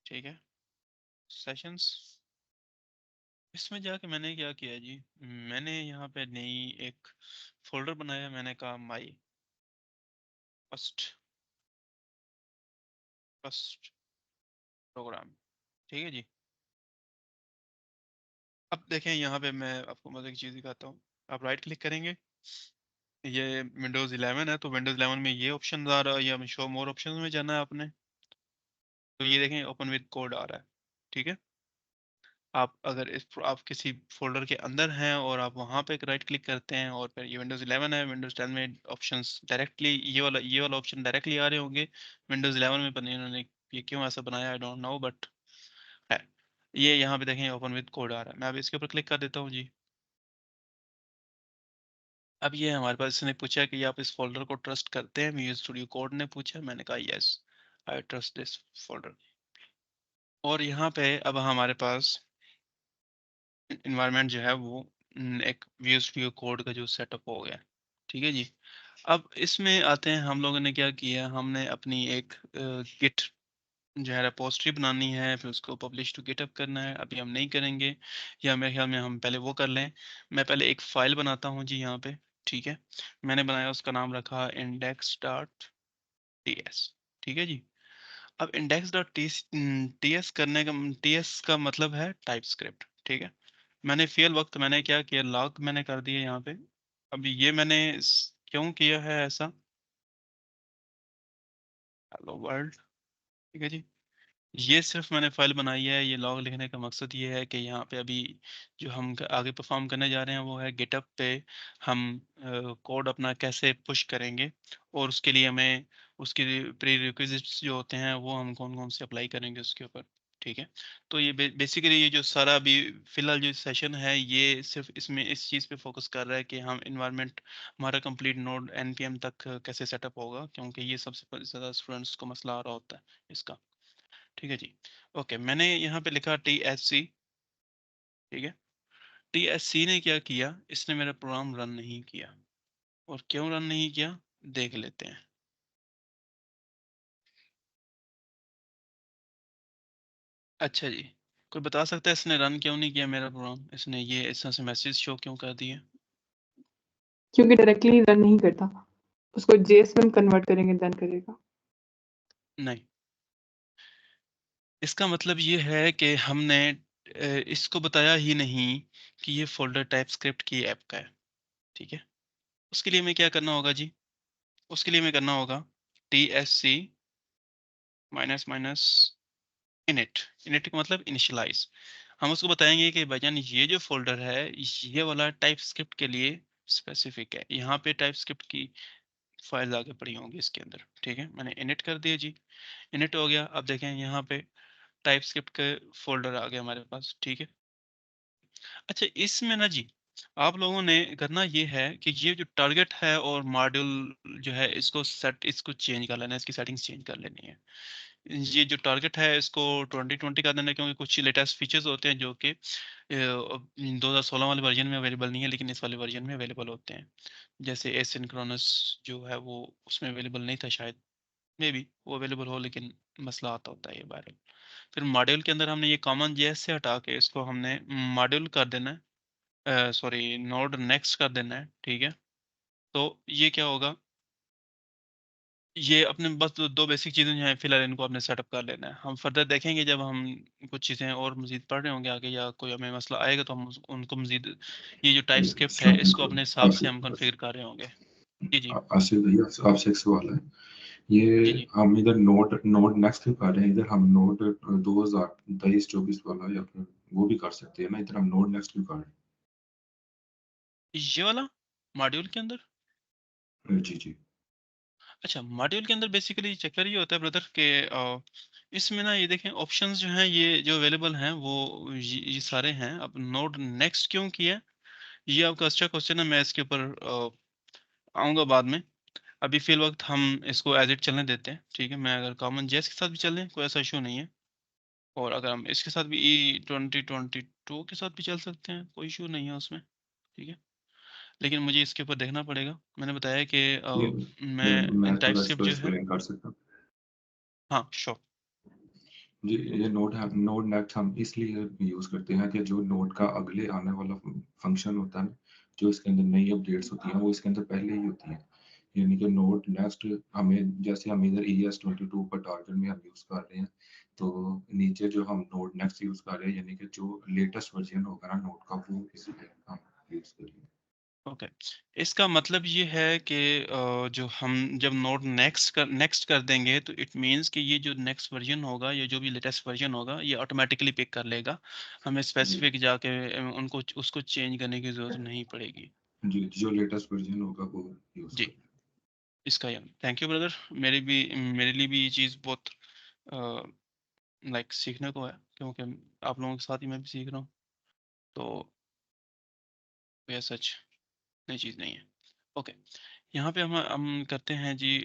A: ठीक है, सेशंस। इसमें जाके मैंने क्या किया जी, मैंने यहाँ पे नई एक फोल्डर बनाया, मैंने कहा माई फर्स्ट फर्स्ट प्रोग्राम, ठीक है जी। अब देखें यहाँ पे मैं आपको मतलब एक चीज़ दिखाता हूँ। आप राइट क्लिक करेंगे, ये विंडोज़ 11 है, तो विंडोज़ 11 में ये ऑप्शन आ रहा है, या शो मोर ऑप्शन में जाना है आपने, तो ये देखें ओपन विद कोड आ रहा है, ठीक है। आप अगर आप किसी फोल्डर के अंदर हैं और आप वहाँ पे राइट क्लिक करते हैं, और फिर ये विंडोज़ 11 है, विंडोज़ 10 में ऑप्शंस डायरेक्टली ये वाला ऑप्शन डायरेक्टली आ रहे होंगे। विंडोज़ 11 में पता नहीं इन्होंने ये क्यों ऐसा बनाया, आई डोंट नो, बट है। ये यहाँ पे देखें ओपन विद कोड आ रहा है, मैं अब इसके ऊपर क्लिक कर देता हूँ जी। अब ये हमारे पास इसने पूछा कि आप इस फोल्डर को ट्रस्ट करते हैं, विजुअल स्टूडियो कोड ने पूछा, मैंने कहा yes, I trust this folder. और यहाँ पे अब हमारे पास इन्वायरमेंट जो है वो एक Visual Studio कोड का जो सेटअप हो गया, ठीक है जी। अब इसमें आते हैं, हम लोगों ने क्या किया, हमने अपनी एक गिट जो है रेपोजिटरी बनानी है, फिर उसको पब्लिश टू गिटहब करना है। अभी हम नहीं करेंगे, या मेरे ख्याल में हम पहले वो कर लें। मैं पहले एक फ़ाइल बनाता हूँ जी यहाँ पे, ठीक है। मैंने बनाया, उसका नाम रखा index.ts, ठीक है जी। अब index.ts करने का, ts का मतलब है टाइप स्क्रिप्ट, ठीक है। मैंने फियल वक्त मैंने क्या किया, लॉग मैंने कर दिया यहाँ पे। अब ये मैंने क्यों किया है ऐसा, हेलो वर्ल्ड, ठीक है जी। ये सिर्फ मैंने फाइल बनाई है, ये लॉग लिखने का मकसद ये है कि यहाँ पे अभी जो हम आगे परफॉर्म करने जा रहे हैं वो है गिटअप पे हम कोड अपना कैसे पुश करेंगे, और उसके लिए हमें उसके प्री रिक्विजिट्स जो होते हैं वो हम कौन कौन से अप्लाई करेंगे उसके ऊपर। ठीक है, तो ये बेसिकली ये जो सारा अभी फिलहाल जो सेशन है ये सिर्फ इसमें इस चीज़ पे फोकस कर रहा है कि हम इन्वायरमेंट हमारा कंप्लीट नोड एनपीएम तक कैसे सेटअप होगा, क्योंकि ये सबसे ज़्यादा स्टूडेंट्स को मसला आ रहा होता है इसका। ठीक है जी। ओके, मैंने यहाँ पे लिखा टी एस सी। ठीक है, टी एस सी ने क्या किया, इसने मेरा प्रोग्राम रन नहीं किया, और क्यों रन नहीं किया देख लेते हैं। अच्छा जी, कोई बता सकता है इसने रन क्यों नहीं किया मेरा प्रोग्राम, इसने ये इस तरह से मैसेज शो क्यों कर दिए?
C: क्योंकि डायरेक्टली रन नहीं करता, उसको जेएस में कन्वर्ट करेंगे देन करेगा।
A: नहीं, इसका मतलब ये है कि हमने इसको बताया ही नहीं कि ये फोल्डर टाइप स्क्रिप्ट की ऐप का है। ठीक है, उसके लिए हमें क्या करना होगा जी, उसके लिए हमें करना होगा T S C minus minus init. Init का मतलब इनिशियलाइज। हम उसको बताएंगे कि भाईजान ये जो फोल्डर है ये वाला टाइप स्क्रिप्ट के लिए स्पेसिफिक है, यहाँ पे टाइप स्क्रिप्ट की फाइल आगे पड़ी होंगी इसके अंदर। ठीक है, मैंने इनिट कर दिया जी, इनिट हो गया। अब देखें यहाँ पे टाइप स्क्रिप्ट का फोल्डर आ गया हमारे पास। ठीक है, अच्छा इसमें ना जी आप लोगों ने करना ये है कि ये जो टारगेट है और मॉड्यूल जो है इसको चेंज कर लेना है, इसकी सेटिंग्स चेंज कर लेनी है। ये जो टारगेट है इसको 2020 का देना है, क्योंकि कुछ लेटेस्ट फीचर्स होते हैं जो कि 2016 वाले वर्जन में अवेलेबल नहीं है लेकिन इस वाले वर्जन में अवेलेबल होते हैं। जैसे एसिंक्रोनस जो है वो उसमें अवेलेबल नहीं था शायद, मे बी वो अवेलेबल हो, लेकिन मसला आता होता है ये वायरल। फिर मॉड्यूल के अंदर हमने ये कॉमन जेएस से हटा के इसको हमने मॉड्यूल कर देना है, सॉरी नोड नेक्स्ट कर देना है। ठीक है, तो ये क्या होगा, ये अपने बस दो बेसिक चीज़ें जो हैं फिलहाल इनको अपने सेटअप कर लेना है। हम फर्दर देखेंगे जब हम कुछ चीज़ें और मज़ीद पढ़ रहे होंगे आगे, या कोई हमें मसला आएगा तो हम उनको मज़ीद ये जो टाइप स्क्रिप्ट है इसको अपने हिसाब से हम कॉन्फ़िगर कर रहे होंगे। जी जी।
D: आसिफ भैया आपसे एक सवाल है।
A: जी
D: ये
A: जी।
D: हम इधर नोड नोड नेक्स्ट क्यों कर रहे हैं? इधर हम नोड 2023-24 वाला या फिर वो भी कर सकते हैं ना, इधर हम नोड नेक्स्ट क्यों कर रहे
A: ये वाला मॉड्यूल के अंदर,
D: हैं? जी जी।
A: अच्छा मॉड्यूल के अंदर बेसिकली चक्कर ये होता है ब्रदर के इसमें ना ये देखें ऑप्शंस जो हैं ये जो अवेलेबल हैं वो ये सारे हैं। अब नोड नेक्स्ट क्यों किया, ये आपका अच्छा क्वेश्चन है, मैं इसके ऊपर आऊँगा बाद में। अभी फिल वक्त हम इसको एज इट चलने देते हैं। ठीक है, मैं अगर कॉमन जेस के साथ भी चल लें कोई ऐसा इशू नहीं है, और अगर हम इसके साथ भी E2022 के साथ भी चल सकते हैं, कोई इशू नहीं है उसमें। ठीक है, लेकिन मुझे इसके ऊपर देखना पड़ेगा। मैंने बताया कि
D: ये
A: मैं
D: मैं
A: टाइप
D: थोड़ा
A: स्क्रिप्ट
D: इसको
A: जो है।
D: एक्सप्लेन कर सकता हूँ।
A: हाँ श्योर।
D: जी, ये नोड नेक्स्ट हम इसलिए यूज करते हैं कि जो नोड का अगले आने वाला फंक्शन होता है ना, जो इसके अंदर नई अपडेट्स होती हैं वो इसके अंदर पहले ही होती हैं। यानी कि नोड नेक्स्ट हमें, जैसे हम इधर ES22 पर टारगेट में हम यूज कर रहे हैं, तो नीचे जो हम नोड नेक्स्ट यूज कर रहे हैं यानी कि जो लेटेस्ट वर्जन होगा ना नोड का वो इसलिए हम यूज करेंगे।
A: ओके, इसका मतलब ये है कि जो हम जब नोड नेक्स्ट कर देंगे तो इट मींस कि ये जो नेक्स्ट वर्जन होगा, ये जो भी लेटेस्ट वर्जन होगा ये ऑटोमेटिकली पिक कर लेगा, हमें
D: जी
A: स्पेसिफिक जाके उनको उसको चेंज करने की ज़रूरत नहीं पड़ेगी।
D: जी, जो लेटेस्ट वर्जन होगा वो यूज
A: जी,
D: करेंगे।
A: इसका ये थैंक यू ब्रदर। मेरे लिए भी ये चीज़ बहुत लाइक सीखने को है, क्योंकि आप लोगों के साथ ही मैं भी सीख रहा हूँ, तो ये सच नई चीज़ नहीं है। ओके, यहाँ पे हम करते हैं जी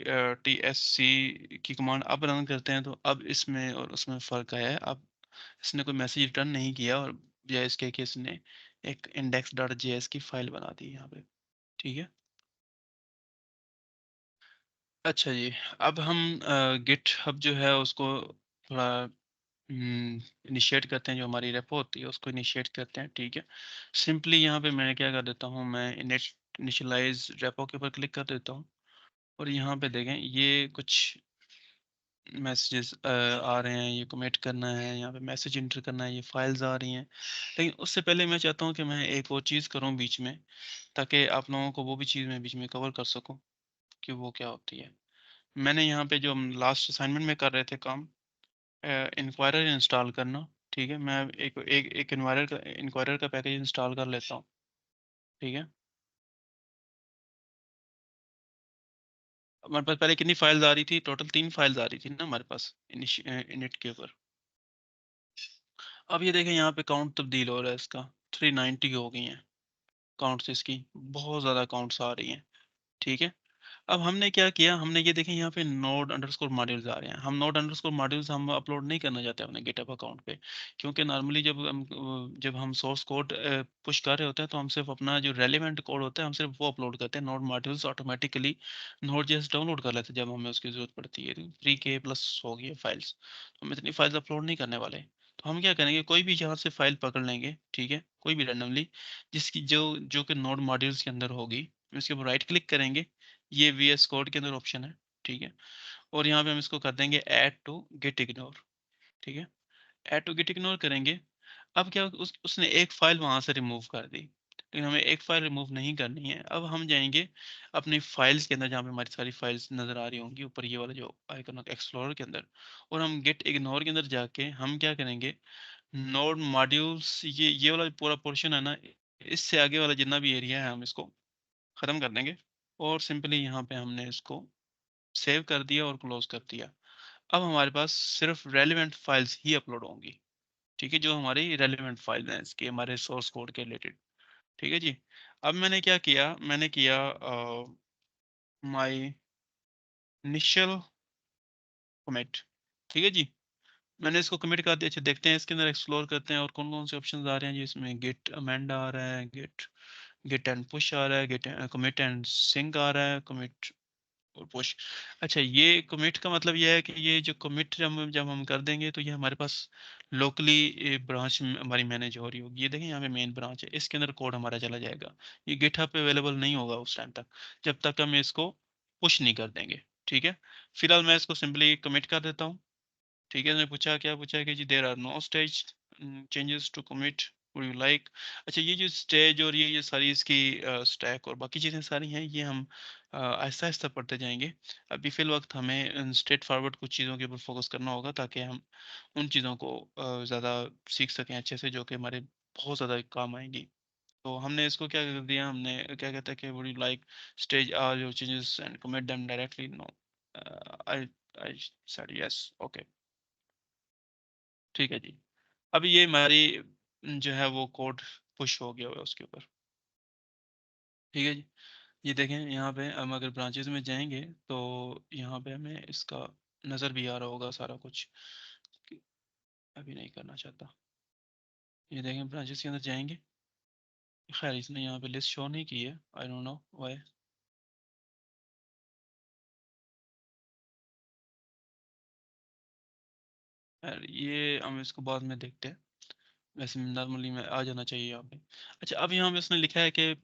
A: टी एस सी की कमांड अब रन करते हैं, तो अब इसमें और उसमें फ़र्क आया है। अब इसने कोई मैसेज रिटर्न नहीं किया, और बजाय इसके कि इसने एक इंडेक्स डॉट जे की फाइल बना दी यहाँ पे। ठीक है, अच्छा जी। अब हम गिट हब जो है उसको थोड़ा इनिशिएट करते हैं, जो हमारी रेपो होती है उसको इनिशिएट करते हैं। ठीक है, सिंपली यहाँ पे मैं क्या कर देता हूँ, मैं इनिशियलाइज रेपो के ऊपर क्लिक कर देता हूँ, और यहाँ पे देखें ये कुछ मैसेजेस आ रहे हैं, ये कमिट करना है, यहाँ पे मैसेज इंटर करना है, ये फाइल्स आ रही हैं। लेकिन उससे पहले मैं चाहता हूँ कि मैं एक और चीज़ करूँ बीच में, ताकि आप लोगों को वो भी चीज़ मैं बीच में कवर कर सकूँ कि वो क्या होती है। मैंने यहाँ पे जो हम लास्ट असाइनमेंट में कर रहे थे काम, इंक्वायरर इंस्टॉल करना। ठीक है, मैं एक इंक्वायरर का पैकेज इंस्टॉल कर लेता हूँ। ठीक है, हमारे पास पहले कितनी फाइल्स आ रही थी? टोटल 3 फाइल्स आ रही थी ना हमारे पास इनिट के ऊपर। अब ये देखें यहाँ पे काउंट तब्दील हो रहा है इसका, 390 हो गई हैं काउंट्स इसकी, बहुत ज़्यादा काउंट्स आ रही हैं। ठीक है, अब हमने क्या किया, हमने ये देखें यहाँ पे नोड अंडरस्कोर मॉड्यूल्स आ रहे हैं। हम नोड अंडरस्कोर मॉड्यूल्स हम अपलोड नहीं करना चाहते अपने गिटहब अकाउंट पे, क्योंकि नॉर्मली जब हम सोर्स कोड पुश कर रहे होते हैं तो हम सिर्फ अपना जो रेलिवेंट कोड होता है हम सिर्फ वो अपलोड करते हैं। Node modules automatically node JS download कर लेते हैं जब हमें उसकी ज़रूरत पड़ती है। 3K प्लस हो गई है फाइल्स, तो हम इतनी फाइल्स अपलोड नहीं करने वाले। तो हम क्या करेंगे, कोई भी यहाँ से फाइल पकड़ लेंगे, ठीक है, कोई भी रैंडमली, जिसकी जो जो कि नोड मॉड्यूल्स के अंदर होगी, उसके ऊपर राइट क्लिक करेंगे, ये VS कोड के अंदर ऑप्शन है। ठीक है, और यहाँ पे हम इसको कर देंगे ऐड टू गेट इग्नोर। ठीक है, ऐड टू गेट इग्नोर करेंगे। अब क्या, उसने एक फाइल वहां से रिमूव कर दी, लेकिन हमें एक फाइल रिमूव नहीं करनी है। अब हम जाएंगे अपनी फाइल्स के अंदर, जहाँ पे हमारी सारी फाइल्स नजर आ रही होंगी ऊपर ये वाला जो आइकन एक्सप्लोरर के अंदर, और हम गेट इग्नोर के अंदर जाके हम क्या करेंगे, नोड मॉड्यूल्स, ये वाला पूरा पोर्शन है ना, इससे आगे वाला जितना भी एरिया है हम इसको खत्म कर देंगे, और सिंपली यहाँ पे हमने इसको सेव कर दिया और क्लोज कर दिया। अब हमारे पास सिर्फ रेलिवेंट फाइल्स ही अपलोड होंगी। ठीक है, जो हमारी रेलिवेंट फाइल हैं इसके, हमारे सोर्स कोड के रिलेटेड। ठीक है जी, अब मैंने क्या किया, मैंने किया माई इनिशियल कमिट। ठीक है जी, मैंने इसको कमिट कर दिया। अच्छा, देखते हैं इसके अंदर, एक्सप्लोर करते हैं और कौन कौन से ऑप्शंस आ रहे हैं जी इसमें। गेट अमेंड आ रहा है, गेट गेट एंड पुश आ रहा है, गेट कमिट एंड सिंक आ रहा है, कमिट और पुश। अच्छा, ये कमिट का मतलब ये है कि ये जो कमिट जब हम कर देंगे तो ये हमारे पास लोकली ब्रांच हमारी मैनेज हो रही होगी। ये देखें यहाँ पे मेन ब्रांच है, इसके अंदर कोड हमारा चला जाएगा। ये गिटहब पे अवेलेबल नहीं होगा उस टाइम तक, जब तक हम इसको पुश नहीं कर देंगे। ठीक है, फिलहाल मैं इसको सिंपली कमिट कर देता हूँ। ठीक है, उसने पूछा, क्या पूछा कि जी there are no stage changes to commit, would you like. अच्छा, ये जो स्टेज और ये सारी इसकी स्टैक और बाकी चीज़ें सारी हैं, ये हम आहिस्ता आहिस्ता पढ़ते जाएंगे। अभी फिल वक्त हमें स्ट्रेट फॉरवर्ड कुछ चीज़ों के ऊपर फोकस करना होगा, ताकि हम उन चीज़ों को ज़्यादा सीख सकें अच्छे से, जो कि हमारे बहुत ज़्यादा काम आएंगी। तो हमने इसको क्या कर दिया, हमने क्या कहता है कि would you like stage all your changes and commit them directly, no, I I said yes, okay. ठीक है जी, अब ये हमारी जो है वो कोड पुश हो गया हुआ है उसके ऊपर। ठीक है जी, ये देखें यहाँ पे हम अगर ब्रांचेस में जाएंगे तो यहाँ पे हमें इसका नज़र भी आ रहा होगा सारा कुछ, कि अभी नहीं करना चाहता। ये देखें ब्रांचेस के अंदर जाएंगे, खैर इसने यहाँ पे लिस्ट शो नहीं की है, आई डोंट नो व्हाई। खैर ये हम इसको बाद में देखते हैं, वैसे नॉर्मली में आ जाना चाहिए यहाँ पे। अच्छा, अब यहाँ पे उसने लिखा है कि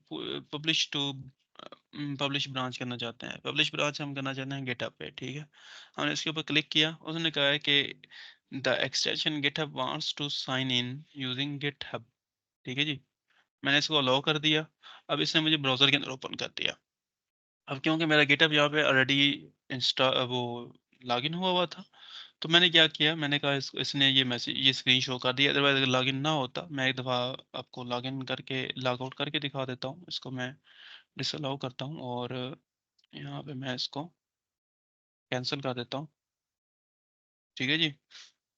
A: पब्लिश टू पब्लिश ब्रांच करना चाहते हैं। पब्लिश ब्रांच हम करना चाहते हैं गिटहब पे। ठीक है, हमने इसके ऊपर क्लिक किया, उसने कहा है कि the extension GitHub wants to sign in using GitHub. ठीक है जी, मैंने इसको अलाउ कर दिया। अब इसने मुझे ब्राउजर के अंदर ओपन कर दिया। अब क्योंकि मेरा गिटहब यहाँ पे ऑलरेडी इंस्टा वो लॉगिन हुआ हुआ था, तो मैंने क्या किया, मैंने कहा इसने ये मैसेज, ये स्क्रीन शो कर दिया। अदरवाइज अगर लॉगिन ना होता, मैं एक दफ़ा आपको लॉगिन करके लॉग आउट करके दिखा देता हूँ। इसको मैं डिसअलाउ करता हूँ और यहाँ पे मैं इसको कैंसिल कर देता हूँ। ठीक है जी,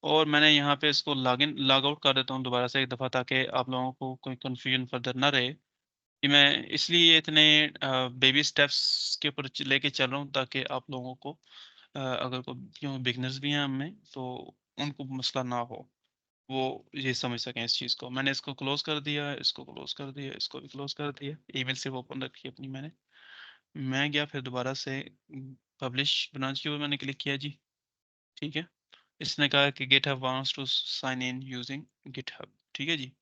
A: और मैंने यहाँ पे इसको लॉग आउट कर देता हूँ दोबारा से एक दफ़ा, ताकि आप लोगों को कोई कन्फ्यूजन फर्दर ना रहे। कि मैं इसलिए इतने बेबी स्टेप्स के ऊपर लेके चल रहा हूँ, ताकि आप लोगों को अगर कोई क्यों बिगनर्स भी हैं हमें, तो उनको मसला ना हो, वो ये समझ सकें इस चीज़ को। मैंने इसको क्लोज कर दिया, इसको क्लोज कर दिया, इसको भी क्लोज कर दिया। ईमेल सिर्फ ओपन रखी अपनी मैंने। मैं गया फिर दोबारा से पब्लिश ब्रांच के ऊपर मैंने क्लिक किया जी। ठीक है, इसने कहा कि GitHub wants to sign in using GitHub. ठीक है जी,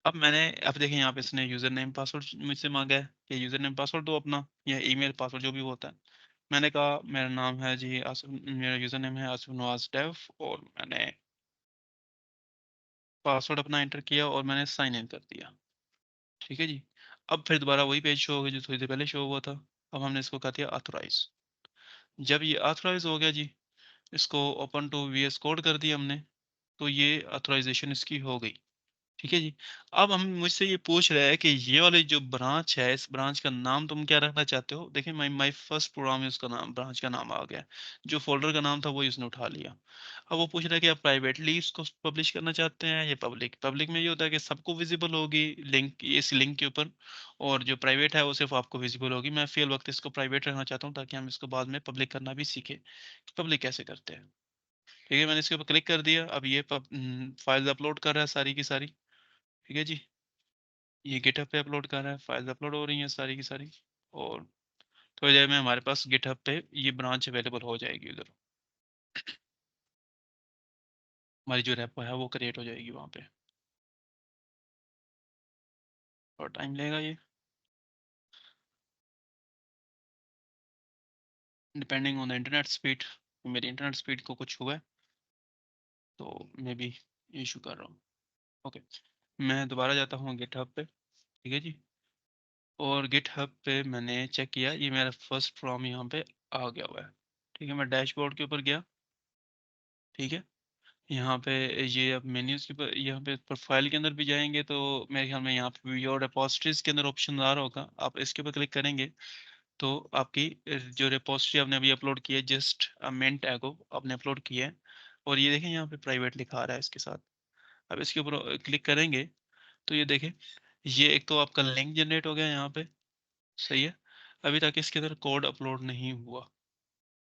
A: अब देखें यहाँ पे इसने यूज़र नेम पासवर्ड मुझसे मांगा है कि यूज़र नेम पासवर्ड दो अपना, या ईमेल पासवर्ड जो भी होता है। मैंने कहा मेरा नाम है जी आसिफ, मेरा यूज़र नेम है आसिफ नवाज डेव, और मैंने पासवर्ड अपना एंटर किया और मैंने साइन इन कर दिया। ठीक है जी, अब फिर दोबारा वही पेज शो हो गया जो थोड़ी देर पहले शो हुआ था। अब हमने इसको कर दिया ऑथोराइज। जब ये ऑथोराइज हो गया जी, इसको ओपन टू वीएस कोड कर दिया हमने, तो ये ऑथराइजेशन इसकी हो गई। ठीक है जी। अब हम मुझसे ये पूछ रहा है कि ये वाली जो ब्रांच है, इस ब्रांच का नाम तुम क्या रखना चाहते हो। देखिए माई माई फर्स्ट प्रोग्राम है, उसका नाम, ब्रांच का नाम आ गया। जो फोल्डर का नाम था वो इसने उठा लिया। अब वो पूछ रहा है कि आप प्राइवेटली इसको पब्लिश करना चाहते हैं या पब्लिक। पब्लिक में ये होता है कि सबको विजिबल होगी लिंक, इस लिंक के ऊपर, और जो प्राइवेट है वो सिर्फ आपको विजिबल होगी। मैं फिल वक्त इसको प्राइवेट रखना चाहता हूँ ताकि हम इसको बाद में पब्लिक करना भी सीखे, पब्लिक कैसे करते हैं। ठीक है, मैंने इसके ऊपर क्लिक कर दिया। अब ये फाइल्स अपलोड कर रहा है सारी की सारी। ठीक है जी, ये गिटहब पे अपलोड कर रहा है, फाइल्स अपलोड हो रही हैं सारी की सारी, और थोड़ी देर में हमारे पास गिटहब पे ये ब्रांच अवेलेबल हो जाएगी। उधर हमारी जो रेपो है वो क्रिएट हो जाएगी वहाँ पे, और टाइम लेगा ये, depending on the internet speed. मेरी इंटरनेट स्पीड को कुछ हुआ है तो मैं भी इशू कर रहा हूँ। ओके, मैं दोबारा जाता हूँ गिटहब पे। ठीक है जी, और गिटहब पे मैंने चेक किया, ये मेरा फर्स्ट फ्रॉम यहाँ पे आ गया हुआ है। ठीक है, मैं डैशबोर्ड के ऊपर गया। ठीक है, यहाँ पे ये अब मेन्यूज के ऊपर, यहाँ पे प्रोफाइल के अंदर भी जाएंगे तो मेरे ख्याल में यहाँ पे योर रेपोस्ट्रीज के अंदर ऑप्शन आ रहा होगा। आप इसके ऊपर क्लिक करेंगे तो आपकी जो रेपोस्ट्री आपने अभी अपलोड की है, जस्ट मिनट एगो आपने अपलोड की है, और ये देखें यहाँ पे प्राइवेट लिखा आ रहा है इसके साथ। अब इसके ऊपर क्लिक करेंगे तो ये देखें, ये एक तो आपका लिंक जनरेट हो गया यहाँ पे। सही है, अभी तक इसके अंदर कोड अपलोड नहीं हुआ।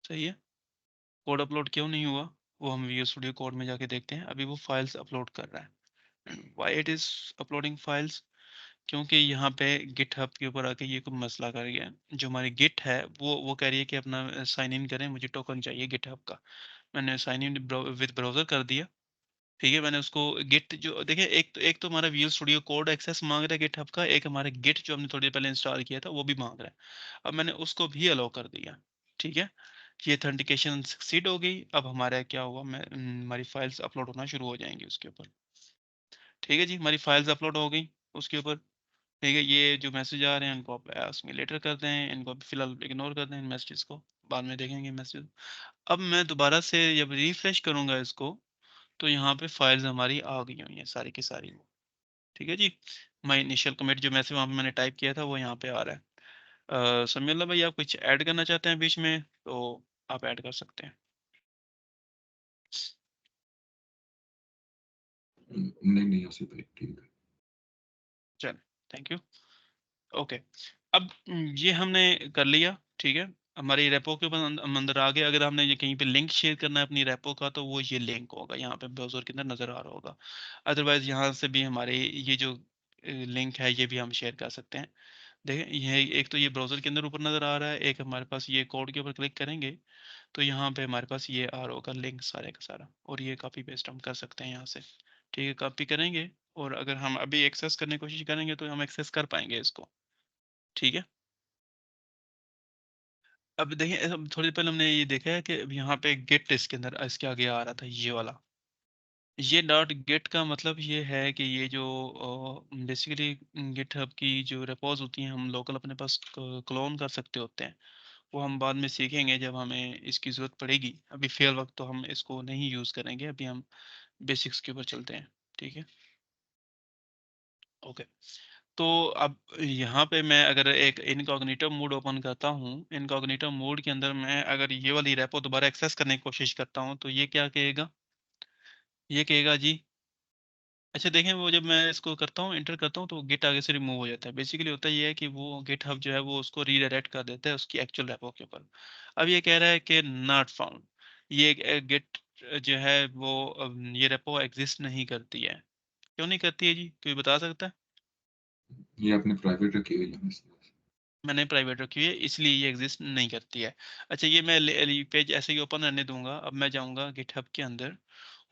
A: सही है, कोड अपलोड क्यों नहीं हुआ वो हम वीडियो स्टूडियो कोड में जाके देखते हैं। अभी वो फाइल्स अपलोड कर रहा है। Why it is uploading files, क्योंकि यहाँ पे गिटहब के ऊपर आके ये कोई मसला कर गया है। जो हमारी गिट है वो कह रही है कि अपना साइन इन करें, मुझे टोकन चाहिए गिटहब का। मैंने साइन इन विद ब्राउजर कर दिया। ठीक है, मैंने उसको गिट जो देखिए, एक तो हमारा विजुअल स्टूडियो कोड एक्सेस मांग रहा है गिटहब का, एक हमारा गिट जो हमने थोड़ी देर पहले इंस्टॉल किया था वो भी मांग रहा है। अब मैंने उसको भी अलाउ कर दिया। ठीक है, ये ऑथेंटिकेशन सक्सीड हो गई। अब हमारा क्या हुआ, मैं हमारी फाइल्स अपलोड होना शुरू हो जाएंगी उसके ऊपर। ठीक है जी, हमारी फाइल्स अपलोड हो गई उसके ऊपर। ठीक है, ये जो मैसेज आ रहे हैं इनको आप आस्क मी लेटर कर दें, इनको फिलहाल इग्नोर कर दें, इन मैसेजेस को बाद में देखेंगे मैसेज। अब मैं दोबारा से जब रिफ्रेश करूंगा इसको तो यहाँ पे फाइल्स हमारी आ गई हुई हैं सारी की सारी। ठीक है जी, माई इनिशियल कमिट जो मैसेज वहाँ पे मैंने टाइप किया था वो यहाँ पे आ रहा है। समीउल्लाह भाई, आप कुछ ऐड करना चाहते हैं बीच में तो आप ऐड कर सकते हैं।
D: नहीं नहीं आसिफ भाई ठीक है।
A: चल, थैंक यू। ओके, अब ये हमने कर लिया। ठीक है, हमारी रेपो के ऊपर अंदर आ गए। अगर हमने ये कहीं पे लिंक शेयर करना है अपनी रेपो का तो वो ये लिंक होगा यहाँ पे ब्राउजर के अंदर नज़र आ रहा होगा। अदरवाइज यहाँ से भी हमारे ये जो लिंक है ये भी हम शेयर कर सकते हैं। देखें, ये एक तो ये ब्राउजर के अंदर ऊपर नज़र आ रहा है, एक हमारे पास ये कोड के ऊपर क्लिक करेंगे तो यहाँ पे हमारे पास ये आ रहा होगा लिंक सारे का सारा, और ये कॉपी पेस्ट हम कर सकते हैं यहाँ से। ठीक है, कॉपी करेंगे और अगर हम अभी एक्सेस करने की कोशिश करेंगे तो हम एक्सेस कर पाएंगे इसको। ठीक है, अब देखिए, अब थोड़ी देर पहले हमने ये देखा है कि अब यहाँ पे गेट इसके अंदर इसके आगे आ रहा था ये वाला। ये डॉट गेट का मतलब ये है कि ये जो बेसिकली गिटहब की जो रेपोज होती हैं हम लोकल अपने पास क्लोन कर सकते होते हैं। वो हम बाद में सीखेंगे जब हमें इसकी ज़रूरत पड़ेगी। अभी फ़िल वक्त तो हम इसको नहीं यूज़ करेंगे, अभी हम बेसिक्स के ऊपर चलते हैं। ठीक है, ओके। तो अब यहाँ पे मैं अगर एक इनकॉग्निटो मोड ओपन करता हूँ, इनकॉग्निटो मोड के अंदर मैं अगर ये वाली रेपो दोबारा एक्सेस करने की कोशिश करता हूँ तो ये क्या कहेगा, ये कहेगा जी, अच्छा देखें, वो जब मैं इसको करता हूँ इंटर करता हूँ तो गेट आगे से रिमूव हो जाता है। बेसिकली होता ये है कि वो गेट हब जो है वो उसको रीडायरेक्ट कर देता है उसकी एक्चुअल रेपो के ऊपर। अब ये कह रहा है कि नॉट फाउंड, ये गेट जो है वो ये रेपो एग्जिस्ट नहीं करती है। क्यों नहीं करती है जी, कोई बता सकता है।
D: ये आपने प्राइवेट रखी हुई है इसलिए।
A: मैंने प्राइवेट रखी हुई है इसलिए ये एग्जिस्ट नहीं करती है। अच्छा, ये मैं पेज ऐसे ही ओपन रहने दूंगा। अब मैं जाऊंगा गिटहब के अंदर,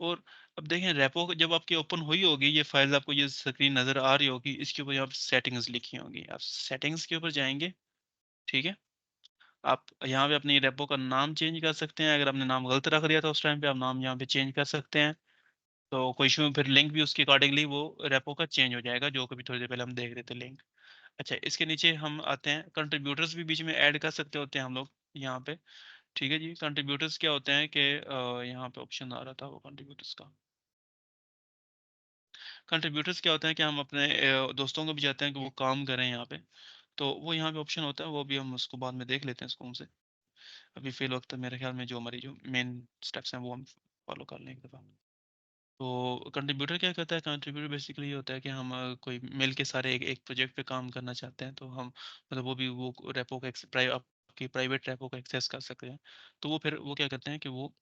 A: और अब देखें रेपो जब आपकी ओपन हुई होगी ये फाइल, आपको ये स्क्रीन नजर आ रही होगी, इसके ऊपर यहाँ सेटिंग्स लिखी होंगी, आप सेटिंग्स के ऊपर जाएंगे। ठीक है, आप यहाँ पे अपनी रेपो का नाम चेंज कर सकते हैं। अगर आपने नाम गलत रख दिया था उस टाइम पे, आप नाम यहाँ पे चेंज कर सकते हैं। तो कोई इशू, फिर लिंक भी उसके अकॉर्डिंगली वो रेपो का चेंज हो जाएगा, जो कभी थोड़ी देर पहले हम देख रहे थे लिंक। अच्छा, इसके नीचे हम आते हैं, कंट्रीब्यूटर्स भी बीच में ऐड कर सकते होते हैं हम लोग यहाँ पे। ठीक है जी। कंट्रीब्यूटर्स क्या होते हैं कि यहाँ पे ऑप्शन आ रहा था वो कंट्रीब्यूटर्स का। कंट्रीब्यूटर्स क्या होते हैं कि हम अपने दोस्तों को भी चाहते हैं कि वो काम करें यहाँ पे, तो वो यहाँ पे ऑप्शन होता है, वो भी हम उसको बाद में देख लेते हैं इसको हमसे। अभी फिल वक्त मेरे ख्याल में जो हमारी जो मेन स्टेप्स हैं वो हम फॉलो कर लें एक दफ़ा। तो कंट्रीब्यूटर क्या करता है? कंट्रीब्यूटर बेसिकली ये होता है कि हम कोई मिल के सारे एक प्रोजेक्ट पे काम करना चाहते हैं, तो हम मतलब वो भी वो रेपो का आपकी प्राइवेट रेपो का एक्सेस कर सकते हैं। तो वो फिर वो क्या करते हैं कि वो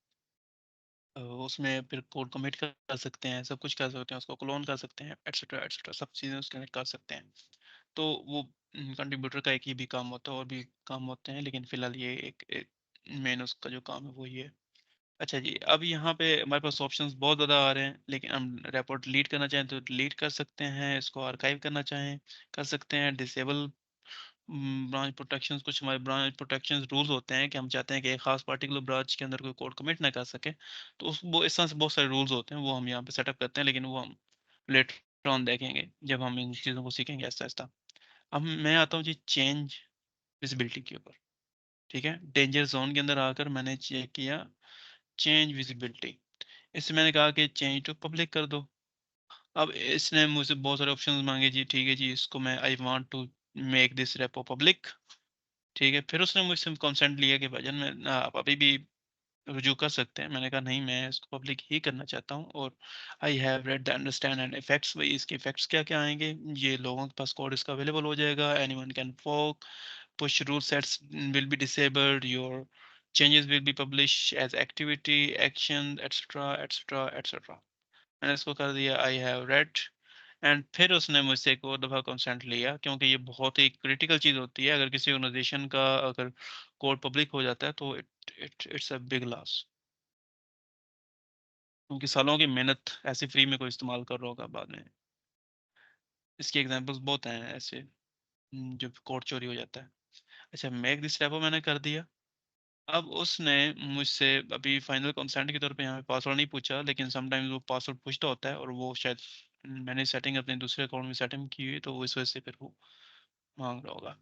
A: उसमें फिर कोड कमिट कर सकते हैं, सब कुछ कर सकते हैं, उसको क्लोन कर सकते हैं, एटसेट्रा एटसेट्रा, सब चीज़ें उसके अंदर कर सकते हैं। तो वो कंट्रीब्यूटर का एक ही भी काम होता है, और भी काम होते हैं, लेकिन फ़िलहाल ये एक मेन उसका जो काम है वो ये है। अच्छा जी, अब यहाँ पे हमारे पास ऑप्शंस बहुत ज़्यादा आ रहे हैं, लेकिन हम रिपोर्ट डिलीट करना चाहें तो डिलीट कर सकते हैं, इसको आर्काइव करना चाहें कर सकते हैं, डिसेबल ब्रांच प्रोटेक्शंस, कुछ हमारे ब्रांच प्रोटेक्शंस रूल्स होते हैं कि हम चाहते हैं कि एक खास पार्टिकुलर ब्रांच के अंदर कोई कोड कमिट ना कर सके, तो उस वो इस तरह से बहुत सारे रूल्स होते हैं, वो हम यहाँ पे सेटअप करते हैं, लेकिन वो हम लेटर ऑन देखेंगे जब हम इन चीज़ों को सीखेंगे आहिस्ता आहिस्ता। अब मैं आता हूँ जी चेंज विजिबिलिटी के ऊपर। ठीक है, डेंजर जोन के अंदर आकर मैंने चेक किया चेंज विजिबिलिटी, इससे मैंने कहा कि चेंज टू पब्लिक कर दो। अब इसने मुझसे बहुत सारे ऑप्शंस मांगे जी, ठीक है जी, इसको मैं I want to make this repo public. ठीक है, फिर उसने मुझसे कंसेंट लिया कि भाईजान मैं आप अभी भी रुजू कर सकते हैं। मैंने कहा नहीं, मैं इसको पब्लिक ही करना चाहता हूँ, और I have read the understand and effects, भाई इसके इफेक्ट्स क्या क्या आएंगे, ये लोगों के पास कोड इसका अवेलेबल हो जाएगा, anyone can fork, push rule sets will be disabled, your changes will be published as activity action etc etc etc। मैंने इसको कर दिया आई हैव रेड, एंड फिर उसने मुझसे एक और दफ़ा कंसेंट लिया, क्योंकि ये बहुत ही क्रिटिकल चीज़ होती है। अगर किसी ऑर्गेनाइजेशन का अगर कोड पब्लिक हो जाता है तो इट्स अ बिग लॉस, क्योंकि सालों की मेहनत ऐसे फ्री में कोई इस्तेमाल कर रहा होगा बाद में। इसकी एग्जांपल्स बहुत हैं ऐसे, जो कोड चोरी हो जाता है। अच्छा, मेक दिस रेपो मैंने कर दिया। अब उसने मुझसे अभी फाइनल कंसेंट के तौर पे यहाँ पे पासवर्ड नहीं पूछा, लेकिन समटाइम्स वो पासवर्ड पूछता होता है, और वो शायद मैंने सेटिंग अपने दूसरे अकाउंट में सेटिंग की हुई है, तो इस वजह से फिर वो मांग रहा होगा।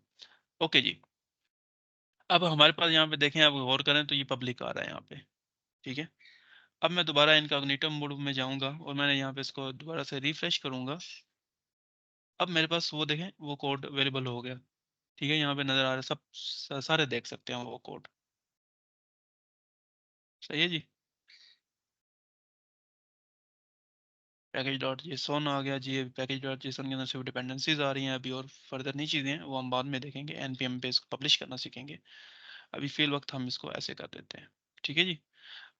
A: ओके जी, अब हमारे पास यहाँ पे देखें, आप गौर करें तो ये पब्लिक आ रहा है यहाँ पे। ठीक है, अब मैं दोबारा इनकॉग्निटो मोड में जाऊँगा, और मैंने यहाँ पे इसको दोबारा से रिफ्रेश करूँगा। अब मेरे पास वो देखें, वो कोड अवेलेबल हो गया। ठीक है, यहाँ पे नज़र आ रहा है, सब सारे देख सकते हैं वो कोड। सही है जी। पैकेज डॉट जेसन आ गया जी। पैकेज डॉट जेसन के अंदर सिर्फ डिपेंडेंसीज आ रही हैं अभी, और फर्दर नहीं चीज़ें हैं, वो हम बाद में देखेंगे, एनपीएम पे इसको पब्लिश करना सीखेंगे। अभी फिल वक्त हम इसको ऐसे कर देते हैं। ठीक है जी।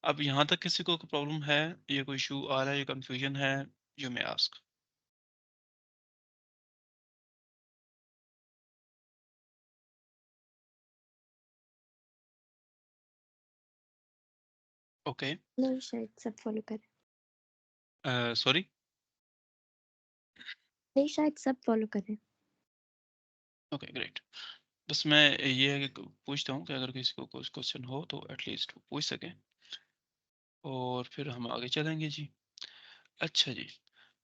A: अब यहाँ तक किसी को प्रॉब्लम है, ये कोई इशू आ रहा है, ये कंफ्यूजन है, यू मे आस्क। ओके,
B: नहीं, शायद सब फॉलो करें।
A: सॉरी,
B: नहीं, शायद सब फॉलो करें।
A: Okay great. बस मैं ये है कि पूछता हूँ कि अगर किसी को कुछ क्वेश्चन हो तो एटलीस्ट पूछ सके, और फिर हम आगे चलेंगे जी। अच्छा जी,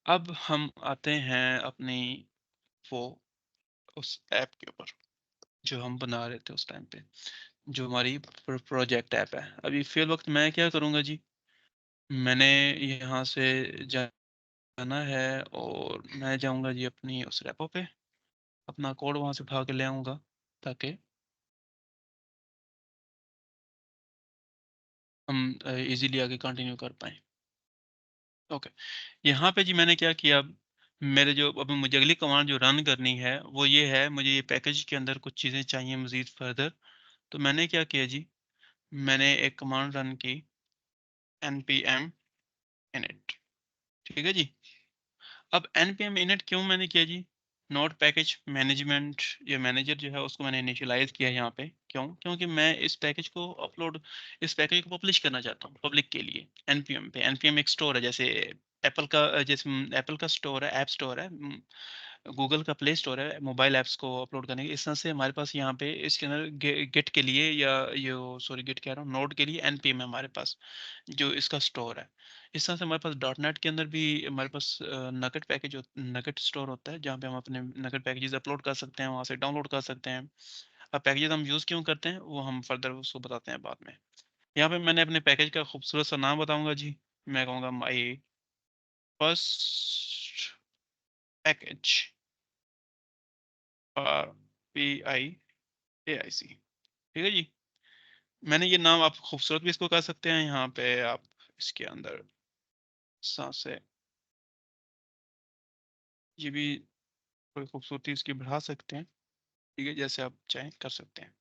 A: अब हम आते हैं अपनी वो उस ऐप के ऊपर जो हम बना रहे थे उस टाइम पे, जो हमारी प्रोजेक्ट ऐप है। अभी फिल वक्त मैं क्या करूँगा जी, मैंने यहाँ से जाना है, और मैं जाऊँगा जी अपनी उस रेपो पे, अपना कोड वहाँ से उठा के ले आऊँगा, ताकि हम इजीली आगे कंटिन्यू कर पाएँ। ओके, यहाँ पे जी मैंने क्या किया, मेरे जो अभी मुझे अगली कमांड जो रन करनी है वो ये है, मुझे ये पैकेज के अंदर कुछ चीज़ें चाहिए मज़ीद फर्दर। तो मैंने क्या किया जी, मैंने एक कमांड रन की, npm init। ठीक है जी। अब npm init क्यों मैंने किया जी, नोड पैकेज मैनेजमेंट या मैनेजर जो है उसको मैंने इनिशियलाइज किया यहाँ पे। क्यों? क्योंकि मैं इस पैकेज को इस पैकेज को पब्लिश करना चाहता हूँ पब्लिक के लिए। npm पे npm एक स्टोर है, जैसे जैसे एप्पल का स्टोर है, ऐप स्टोर है, गूगल का प्ले स्टोर है मोबाइल ऐप्स को अपलोड करने के। इस तरह से हमारे पास यहाँ पे इसके अंदर गिट के लिए, या ये सॉरी गिट कह रहा हूँ, नोड के लिए npm है हमारे पास, जो इसका स्टोर है। इस तरह से हमारे पास डॉट नेट के अंदर भी हमारे पास नगेट नगेट स्टोर होता है, जहाँ पे हम अपने नगेट पैकेजेस अपलोड कर सकते हैं, वहाँ से डाउनलोड कर सकते हैं। अब पैकेजेस हम यूज़ क्यों करते हैं वो हम फर्दर उसको बताते हैं बाद में। यहाँ पे मैंने अपने पैकेज का खूबसूरत सा नाम बताऊंगा जी। मैं कहूँगा माई फर्स्ट पैकेज, PIAIC, ठीक है जी। मैंने ये नाम आप खूबसूरत भी इसको कर सकते हैं, यहाँ पे आप इसके अंदर सांसें ये भी थोड़ी खूबसूरती इसकी बढ़ा सकते हैं, ठीक है, जैसे आप चाहें कर सकते हैं।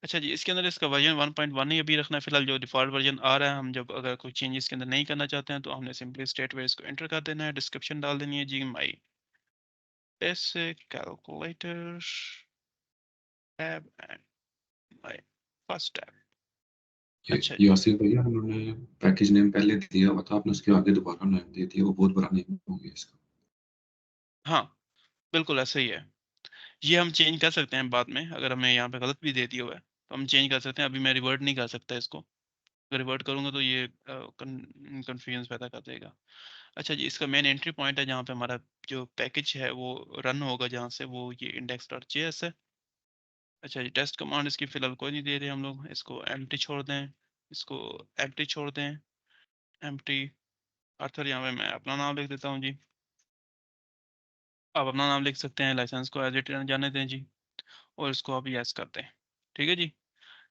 A: अच्छा जी, इसके अंदर इसका वर्जन 1.1 ही अभी रखना है फिलहाल, जो डिफॉल्ट वर्जन आ रहा है। हम जब अगर कोई चेंजेस के अंदर नहीं करना चाहते हैं तो हमने सिंपली स्टेट वेयर इसको एंटर कर देना है, डिस्क्रिप्शन डाल देनी है जी, my basic calculator tab and my first tab. अच्छा जी,
D: यासिर भैया उन्होंने पैकेज नेम पहले दिया हुआ था, आपने उसके आगे दोबारा नेम दे दिया, वो बहुत बड़ा नेम हो गया इसका।
A: हाँ बिल्कुल ऐसा ही है। ये हम चेंज कर सकते हैं बाद में, अगर हमें यहाँ पे गलत भी दे दिया हुआ है तो हम चेंज कर सकते हैं। अभी मैं रिवर्ट नहीं कर सकता इसको, अगर रिवर्ट करूंगा तो ये कन्फ्यूजन पैदा कर देगा। अच्छा जी, इसका मेन एंट्री पॉइंट है जहाँ पे हमारा जो पैकेज है वो रन होगा, जहाँ से वो ये index.js है। अच्छा जी, टेस्ट कमांड इसकी फिलहाल कोई नहीं दे रहे हम लोग, इसको एम्प्टी छोड़ दें, इसको एम्प्टी छोड़ दें, एम्प्टी आर्थर। यहाँ पे मैं अपना नाम लिख देता हूँ जी, आप अपना नाम लिख सकते हैं, लाइसेंस को एज इट जाने दें जी, और इसको आप यस करते हैं, ठीक है जी।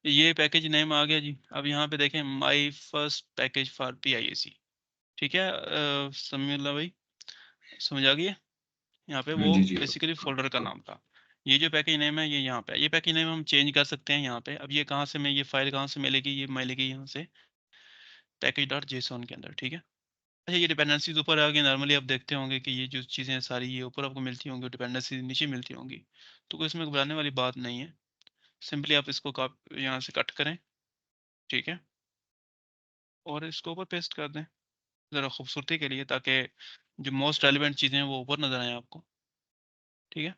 A: ये पैकेज नेम आ गया जी। अब यहाँ पे देखें, माई फर्स्ट पैकेज फॉर PIAC, ठीक है समीउल्लाह भाई, समझ आ गई है? यहाँ पे वो
D: जी जी
A: बेसिकली फोल्डर का नाम था। ये जो पैकेज नेम है ये यहाँ पे, ये पैकेज नेम हम चेंज कर सकते हैं यहाँ पे। अब ये कहाँ से मैं ये फाइल कहाँ से मिलेगी, ये मिलेगी यहाँ से package.json के अंदर, ठीक है। अच्छा, ये डिपेंडेंसीज ऊपर आ गई। नॉर्मली आप देखते होंगे कि ये जो चीज़ें सारी ये ऊपर आपको मिलती होंगी, डिपेंडेंसी नीचे मिलती होंगी, तो कोई इसमें घबराने वाली बात नहीं है। सिंपली आप इसको यहाँ से कट करें, ठीक है, और इसको ऊपर पेस्ट कर दें ज़रा खूबसूरती के लिए, ताकि जो मोस्ट रेलिवेंट चीज़ें हैं वो ऊपर नजर आए आपको, ठीक है।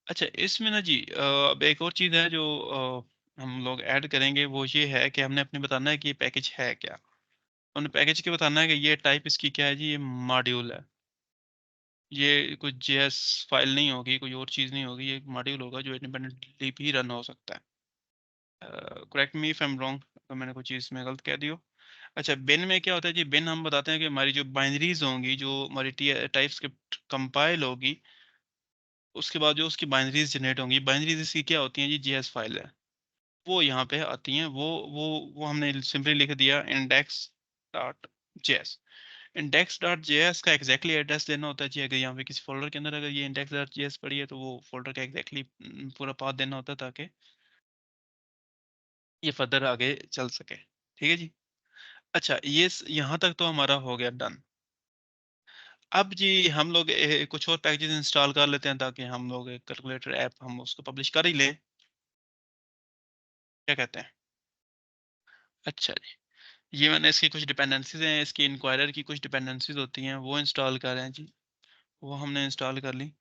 A: अच्छा, इसमें ना जी अब एक और चीज़ है जो हम लोग ऐड करेंगे, वो ये है कि हमने अपने बताना है कि ये पैकेज है क्या। हमने पैकेज के बताना है कि ये टाइप इसकी क्या है जी, ये मॉड्यूल है। ये कोई JS फाइल नहीं होगी, कोई और चीज़ नहीं होगी, ये एक मॉड्यूल होगा जो इंडिपेंडेंटली भी रन हो सकता है। Correct me if I am wrong, अगर मैंने कोई चीज़ में गलत कह दी हो। अच्छा, बिन में क्या होता है जी, बिन हम बताते हैं कि हमारी जो बाइनरीज होंगी, जो हमारी टाइप स्क्रिप्ट कंपाइल होगी, उसके बाद जो उसकी बाइनरीज जनरेट होंगी, बाइनरीज इसकी क्या होती हैं जी, JS फाइल है, वो यहाँ पे आती हैं। वो हमने सिंपली लिख दिया index.js। index.js का एग्जैक्टली एड्रेस देना होता है जी। अगर यहाँ पे किसी फोल्डर के अंदर अगर ये index.js पड़ी है तो वो फोल्डर का एग्जैक्टली पूरा पाथ देना होता है, ताकि ये फर्दर आगे चल सके, ठीक है जी। अच्छा, ये यहाँ तक तो हमारा हो गया डन। अब जी हम लोग कुछ और पैकेजेस इंस्टॉल कर लेते हैं, ताकि हम लोग एक कैलकुलेटर ऐप हम उसको पब्लिश कर ही लें, क्या कहते हैं? अच्छा जी, ये मैंने इसकी कुछ डिपेंडेंसीज हैं, इसकी इंक्वायरर की कुछ डिपेंडेंसीज होती हैं, वो इंस्टॉल कर रहे हैं जी। वो हमने इंस्टॉल कर ली,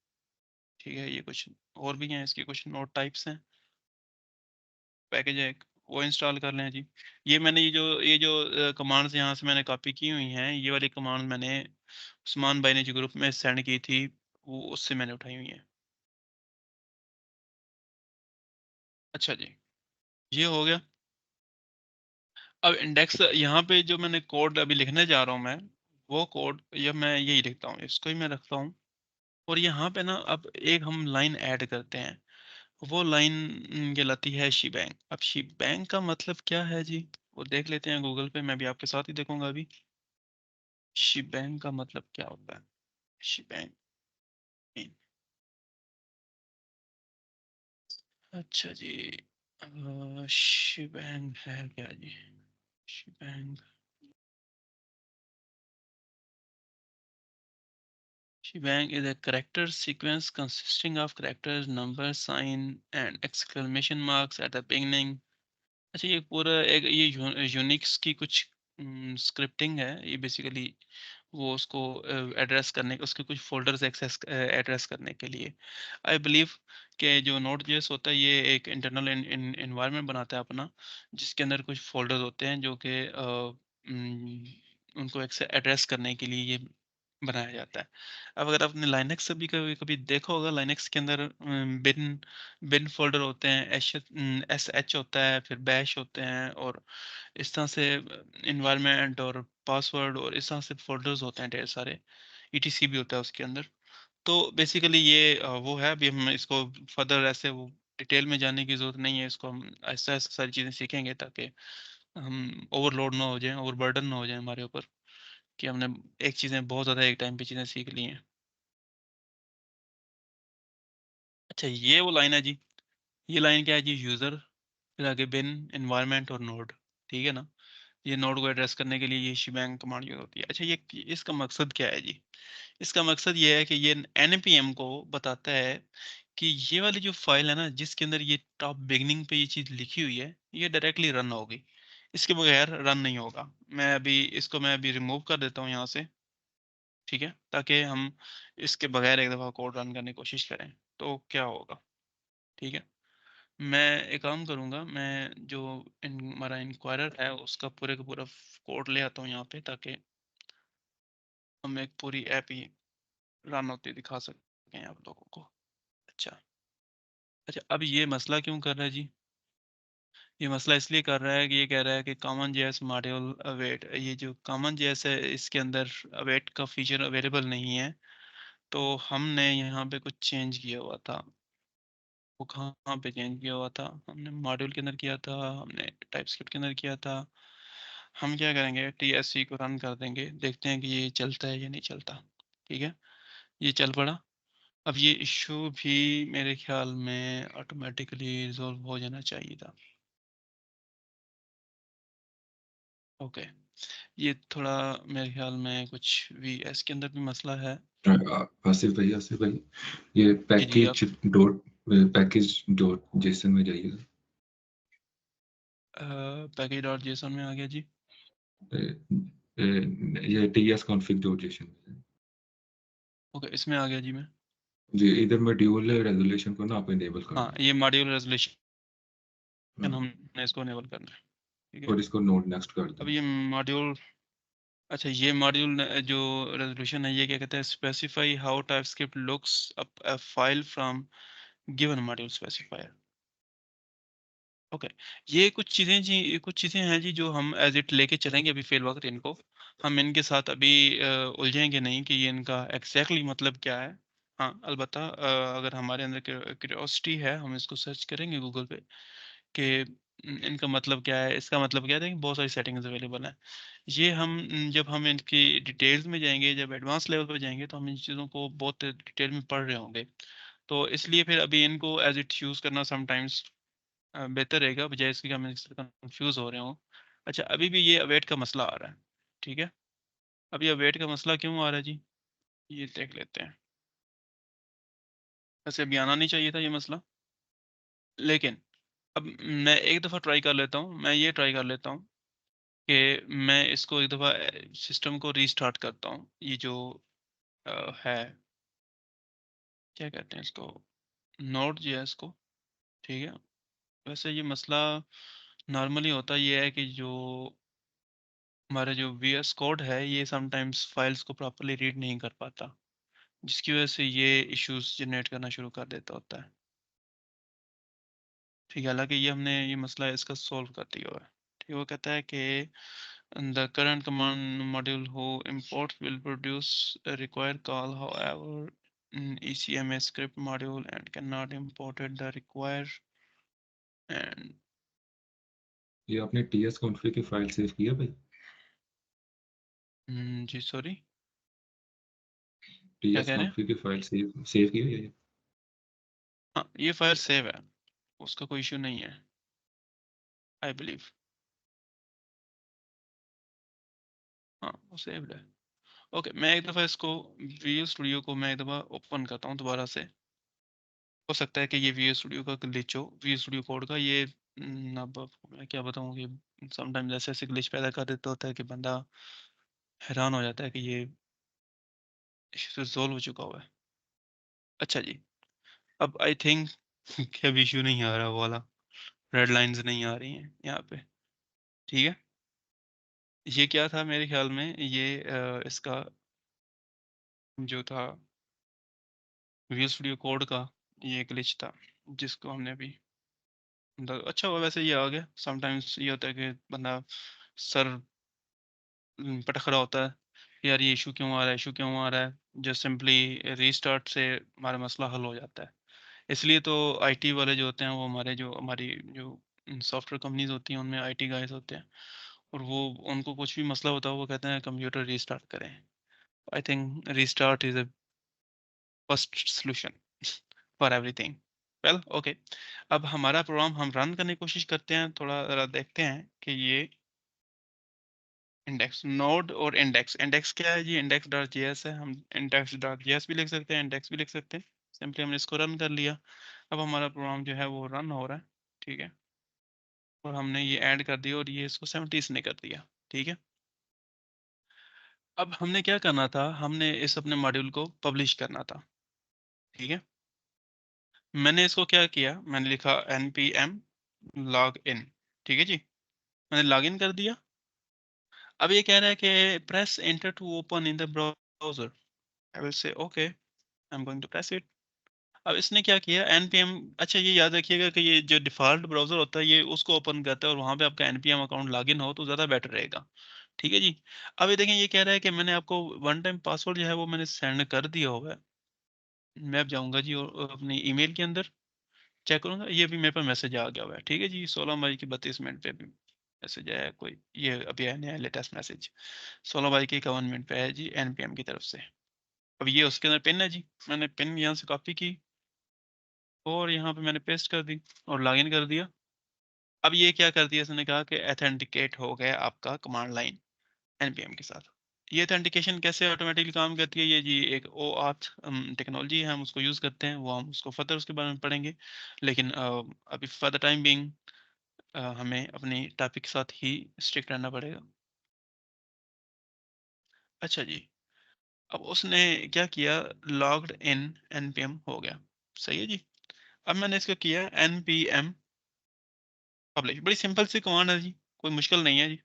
A: ठीक है। ये कुछ और भी हैं, इसके कुछ नोट टाइप्स हैं, पैकेज है एक, वो इंस्टॉल कर लें जी। ये जो कमांड्स यहाँ से मैंने कॉपी की हुई हैं, ये वाली कमांड मैंने उस्मान भाई ने जो ग्रुप में सेंड की थी, वो उससे मैंने उठाई हुई हैं। अच्छा जी, ये हो गया। अब इंडेक्स यहाँ पे जो मैंने कोड अभी लिखने जा रहा हूँ मैं, वो कोड ये मैं यही लिखता हूँ, इसको ही मैं रखता हूँ। और यहाँ पे ना अब एक हम लाइन ऐड करते हैं, वो लाइन कहलाती है शीबैंग। अब शीबैंग का मतलब क्या है जी, वो देख लेते हैं गूगल पे, मैं भी आपके साथ ही देखूंगा अभी शीबैंग का मतलब क्या होता है। शीबैंग, अच्छा जी, शीबैंग है क्या जी? Shebang, shebang is a character sequence consisting of characters, numbers, sign and exclamation marks at the beginning। अच्छा, ये पूरा एक ये यूनिक्स की कुछ स्क्रिप्टिंग है ये बेसिकली, वो उसको एड्रेस करने, उसके कुछ फोल्डर्स एक्सेस एड्रेस करने के लिए। आई बिलीव कि जो नोट जेएस होता है ये एक इंटरनल इन्वायरमेंट बनाता है अपना, जिसके अंदर कुछ फोल्डर्स होते हैं जो कि उनको एड्रेस करने के लिए ये बनाया जाता है। अब अगर आपने लाइनक्स से भी कभी कभी देखा होगा, लाइनक्स के अंदर बिन बिन फोल्डर होते हैं, एस एच होता है, फिर बैश होते हैं, और इस तरह से इन्वायरमेंट और पासवर्ड और इस तरह से फोल्डर्स होते हैं ढेर सारे, ईटीसी भी होता है उसके अंदर। तो बेसिकली ये वो है, अभी हम इसको फर्दर ऐसे वो डिटेल में जाने की ज़रूरत नहीं है, इसको हम ऐसा ऐसा सारी चीज़ें सीखेंगे ताकि हम ओवरलोड ना हो जाएं, ओवरबर्डन ना हो जाए हमारे ऊपर, कि हमने एक चीज़ें बहुत ज़्यादा एक टाइम पे चीज़ें सीख ली हैं। अच्छा, ये वो लाइन है जी, ये लाइन क्या है जी? यूज़र, फिर आगे बिन, एनवायरनमेंट और नोड, ठीक है ना? ये नोड को एड्रेस करने के लिए ये shebang कमांड यूज़ होती है। अच्छा, ये इसका मकसद क्या है जी? इसका मकसद ये है कि ये npm को बताता है कि ये वाली जो फाइल है ना, जिसके अंदर ये टॉप बिगनिंग पे ये चीज़ लिखी हुई है, ये डायरेक्टली रन होगी, इसके बगैर रन नहीं होगा। मैं अभी रिमूव कर देता हूँ यहाँ से, ठीक है, ताकि हम इसके बगैर एक दफ़ा कोड रन करने की कोशिश करें तो क्या होगा, ठीक है। मैं एक काम करूँगा, मैं जो हमारा इंक्वायरर है उसका पूरे का पूरा कोड ले आता हूँ यहाँ पे, ताकि हम एक पूरी ऐप ही रन होती दिखा सकें आप लोगों को। अच्छा, अच्छा, अब ये मसला क्यों कर रहा है जी? ये मसला इसलिए कर रहा है कि ये कह रहा है कि कॉमन जेएस मॉड्यूल अवेट, ये जो कॉमन जेएस है इसके अंदर अवेट का फीचर अवेलेबल नहीं है। तो हमने यहाँ पे कुछ चेंज किया हुआ था। वो कहाँ पे चेंज किया हुआ था? हमने मॉड्यूल के अंदर किया था, हमने टाइपस्क्रिप्ट के अंदर किया था। हम क्या करेंगे, टीएससी को रन कर देंगे, देखते हैं कि ये चलता है या नहीं चलता। ठीक है, ये चल पड़ा। अब ये इशू भी मेरे ख्याल में ऑटोमेटिकली रिजॉल्व हो जाना चाहिए था। ओके, ये थोड़ा मेरे ख्याल में कुछ वीएस के अंदर भी मसला है।
D: आसिफ भाई, ये
A: जी जी, आप
D: पैकेज डॉट जेसन में जाइएगा।
A: पैकेज डॉट जेसन में आ गया जी।
D: ये TS config dot JSON.
A: Okay, इसमें आ गया जी मैं।
D: जी, इधर मॉड्यूल रेजोल्यूशन को ना आप इनेबल कर
A: हाँ,
D: दो।
A: ये मॉड्यूल रेजोल्यूशन
D: हाँ,
A: हमने इसको इनेबल करना है, ठीक है।
D: और इसको नोड नेक्स्ट कर
A: अब
D: दो।
A: ये मॉड्यूल, अच्छा, ये मॉड्यूल जो रेजोल्यूशन है, ये क्या कहते हैं, specify how TypeScript looks up a file from given module specifier. Okay, ये कुछ चीज़ें हैं जी जो हम एज इट लेके चलेंगे अभी फिल वक्त इनको। हम इनके साथ अभी उलझेंगे नहीं कि ये इनका एग्जैक्टली मतलब क्या है। हाँ, अलबत्ता अगर हमारे अंदर क्यूरियोसिटी है, हम इसको सर्च करेंगे गूगल पे कि इनका मतलब क्या है, इसका मतलब क्या है। देखिए, बहुत सारी सेटिंग्स अवेलेबल हैं। ये हम जब हम इनकी डिटेल्स में जाएंगे, जब एडवांस लेवल पे जाएंगे, तो हम इन चीज़ों को बहुत डिटेल में पढ़ रहे होंगे। तो इसलिए फिर अभी इनको एज इट यूज़ करना समटाइम्स बेहतर रहेगा, बजाय इसके कि हम इससे कंफ्यूज हो रहे हो। अच्छा, अभी भी ये अवेट का मसला आ रहा है, ठीक है। अब ये अवेट का मसला क्यों आ रहा है जी, ये देख लेते हैं। वैसे अभी आना नहीं चाहिए था ये मसला, लेकिन अब मैं एक दफ़ा ट्राई कर लेता हूँ, मैं ये ट्राई कर लेता हूँ कि मैं इसको एक दफ़ा सिस्टम को रीस्टार्ट करता हूँ। ये जो है, क्या कहते हैं इसको, नोड जेएस को, ठीक है। वैसे ये मसला नॉर्मली होता ये है कि जो हमारा जो वीएस कोड है, ये समटाइम्स फाइल्स को प्रॉपरली रीड नहीं कर पाता, जिसकी वजह से ये इश्यूज जनरेट करना शुरू कर देता होता है, ठीक है। हालांकि ये मसला इसका सॉल्व कर दिया हुआ है, ठीक है। वो कहता है कि द करंट कमांड मॉड्यूल हो import will produce a required call, however ECMA script module and cannot import it the require and
D: ये आपने टीएस कॉन्फ़िग की फाइल सेव की है भाई?
A: जी सॉरी, क्या
D: टीएस
A: कह रहे हैं?
D: कॉन्फ़िग की फाइल सेव सेव की है ये?
A: हाँ, ये फाइल सेव है, उसका कोई इशू नहीं है, आई बिलीव। हाँ, वो सेव्ड है। ओके, मैं एक दफ़ा इसको विजुअल स्टूडियो को मैं एक दफ़ा ओपन करता हूँ दोबारा से। हो सकता है कि ये विजुअल स्टूडियो का ग्लिच हो, विजुअल स्टूडियो कोड का ये। अब आपको मैं क्या बताऊँ कि समटाइम्स ऐसे ऐसे ग्लिच पैदा कर देता होता है कि बंदा हैरान हो जाता है कि ये इशू रिजॉल्व हो चुका हुआ है। अच्छा जी, अब आई थिंक कि अब इशू नहीं आ रहा, वो वाला रेड लाइंस नहीं आ रही हैं यहाँ पे, ठीक है। ये क्या था मेरे ख्याल में, ये इसका जो था विजुअल स्टूडियो कोड का, ये ग्लिच था जिसको हमने अभी अच्छा हुआ वैसे ये आ गया। समटाइम्स ये होता है कि बंदा सर पटक रहा होता है, यार ये इशू क्यों आ रहा है, इशू क्यों आ रहा है, जो सिंपली रीस्टार्ट से हमारा मसला हल हो जाता है। इसलिए तो आईटी वाले जो होते हैं वो हमारी जो सॉफ्टवेयर कंपनीज होती हैं उनमें आईटी गाइस होते हैं, और वो उनको कुछ भी मसला होता है वो कहते हैं कंप्यूटर रीस्टार्ट करें। I think restart is a first solution for everything. Well okay, अब हमारा प्रोग्राम हम रन करने की कोशिश करते हैं, थोड़ा ज़रा देखते हैं कि ये इंडेक्स नोड और इंडेक्स, इंडेक्स क्या है जी, इंडेक्स डॉट जेएस है, हम इंडेक्स डॉट जेएस भी लिख सकते हैं, इंडेक्स भी लिख सकते हैं। सिंपली हमने इसको रन कर लिया। अब हमारा प्रोग्राम जो है वो रन हो रहा है, ठीक है, और हमने ये ऐड कर दिया और ये इसको 70 ने कर दिया, ठीक है। अब हमने क्या करना था, हमने इस अपने मॉड्यूल को पब्लिश करना था, ठीक है। मैंने इसको क्या किया, मैंने लिखा npm लॉग इन, ठीक है जी, मैंने लॉग इन कर दिया। अब ये कह रहा है कि press enter to open in the browser. I will say okay, I am going to press it. अब इसने क्या किया npm, अच्छा ये याद रखिएगा कि ये जो डिफ़ॉल्ट ब्राउज़र होता है ये उसको ओपन करता है और वहाँ पे आपका npm अकाउंट लॉगिन हो तो ज़्यादा बेटर रहेगा, ठीक है जी। अब ये देखें, ये कह रहा है कि मैंने आपको वन टाइम पासवर्ड जो है वो मैंने सेंड कर दिया हुआ है। मैं अब जाऊँगा जी और अपनी ईमेल के अंदर चेक करूँगा, ये भी मेरे पास मैसेज आ गया हुआ है, ठीक है जी। 16 मई की 32 मिनट पे भी मैसेज आया है कोई, ये अभी आया नया लेटेस्ट मैसेज 16 मई के 51 मिनट पे है जी npm की तरफ से। अब ये उसके अंदर पिन है जी, मैंने पिन यहाँ से कॉपी की और यहाँ पे मैंने पेस्ट कर दी और लॉगिन कर दिया। अब ये क्या कर दिया, इसने कहा कि ऑथेंटिकेट हो गया आपका कमांड लाइन npm के साथ। ये ऑथेंटिकेशन कैसे ऑटोमेटिकली काम करती है, ये जी एक OAuth टेक्नोलॉजी है, हम उसको यूज़ करते हैं, वो हम उसको फर्दर उसके बारे में पढ़ेंगे। लेकिन अभी फॉर द टाइम बिंग हमें अपनी टॉपिक के साथ ही स्ट्रिक्ट रहना पड़ेगा। अच्छा जी, अब उसने क्या किया, लॉग्ड इन npm हो गया, सही है जी। अब मैंने इसको किया npm पब्लिश, बड़ी सिंपल सी कमांड है जी, कोई मुश्किल नहीं है जी।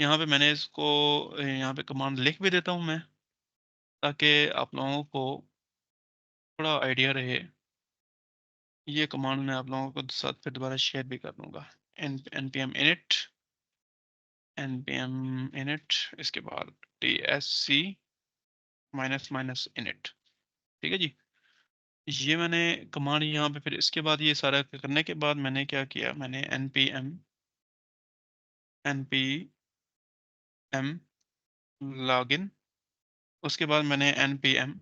A: यहाँ पे मैंने इसको यहाँ पे कमांड लिख भी देता हूँ मैं, ताकि आप लोगों को थोड़ा आइडिया रहे। ये कमांड मैं आप लोगों को साथ फिर दोबारा शेयर भी कर दूंगा। npm init इसके बाद tsc माइनस init, ठीक है जी। ये मैंने कमांड यहाँ पे, फिर इसके बाद ये सारा करने के बाद मैंने क्या किया, मैंने npm लॉगिन, उसके बाद मैंने npm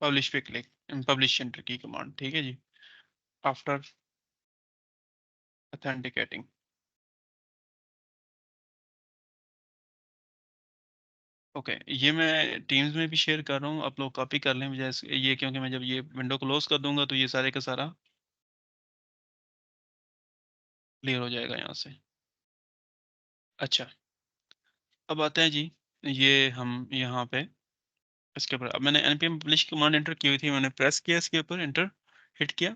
A: पब्लिश पे क्लिक, पब्लिश एंटर की कमांड, ठीक है जी, आफ्टर ऑथेंटिकेटिंग। ओके, ये मैं टीम्स में भी शेयर कर रहा हूँ, आप लोग कॉपी कर लें जैसे ये, क्योंकि मैं जब ये विंडो क्लोज कर दूंगा तो ये सारे का सारा क्लियर हो जाएगा यहाँ से। अच्छा, अब आते हैं जी, ये हम यहाँ पे इसके ऊपर, अब मैंने npm पब्लिश कमांड एंटर की हुई थी, मैंने प्रेस किया इसके ऊपर, एंटर हिट किया,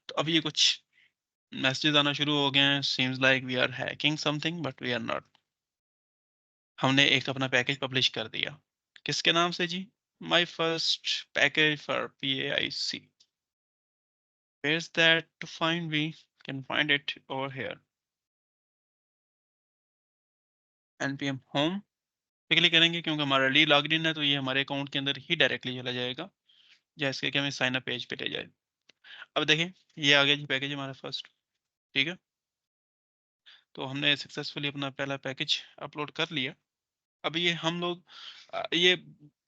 A: तो अब ये कुछ मैसेजेस आना शुरू हो गए हैं, seems like we are hacking something but we are not. हमने एक अपना पैकेज पब्लिश कर दिया, किसके नाम से जी, my first package for PAIC। Where's that to find, we can find it over here, npm home पे क्लिक करेंगे क्योंकि हमारा ली लॉग्ड इन है, तो ये हमारे अकाउंट के अंदर ही डायरेक्टली चला जाएगा जैसे कि हमें साइन अप पेज पे ले जाए। अब देखें, ये आ गया जी पैकेज हमारा फर्स्ट, ठीक है। तो हमने सक्सेसफुली अपना पहला पैकेज अपलोड कर लिया। अब ये हम लोग ये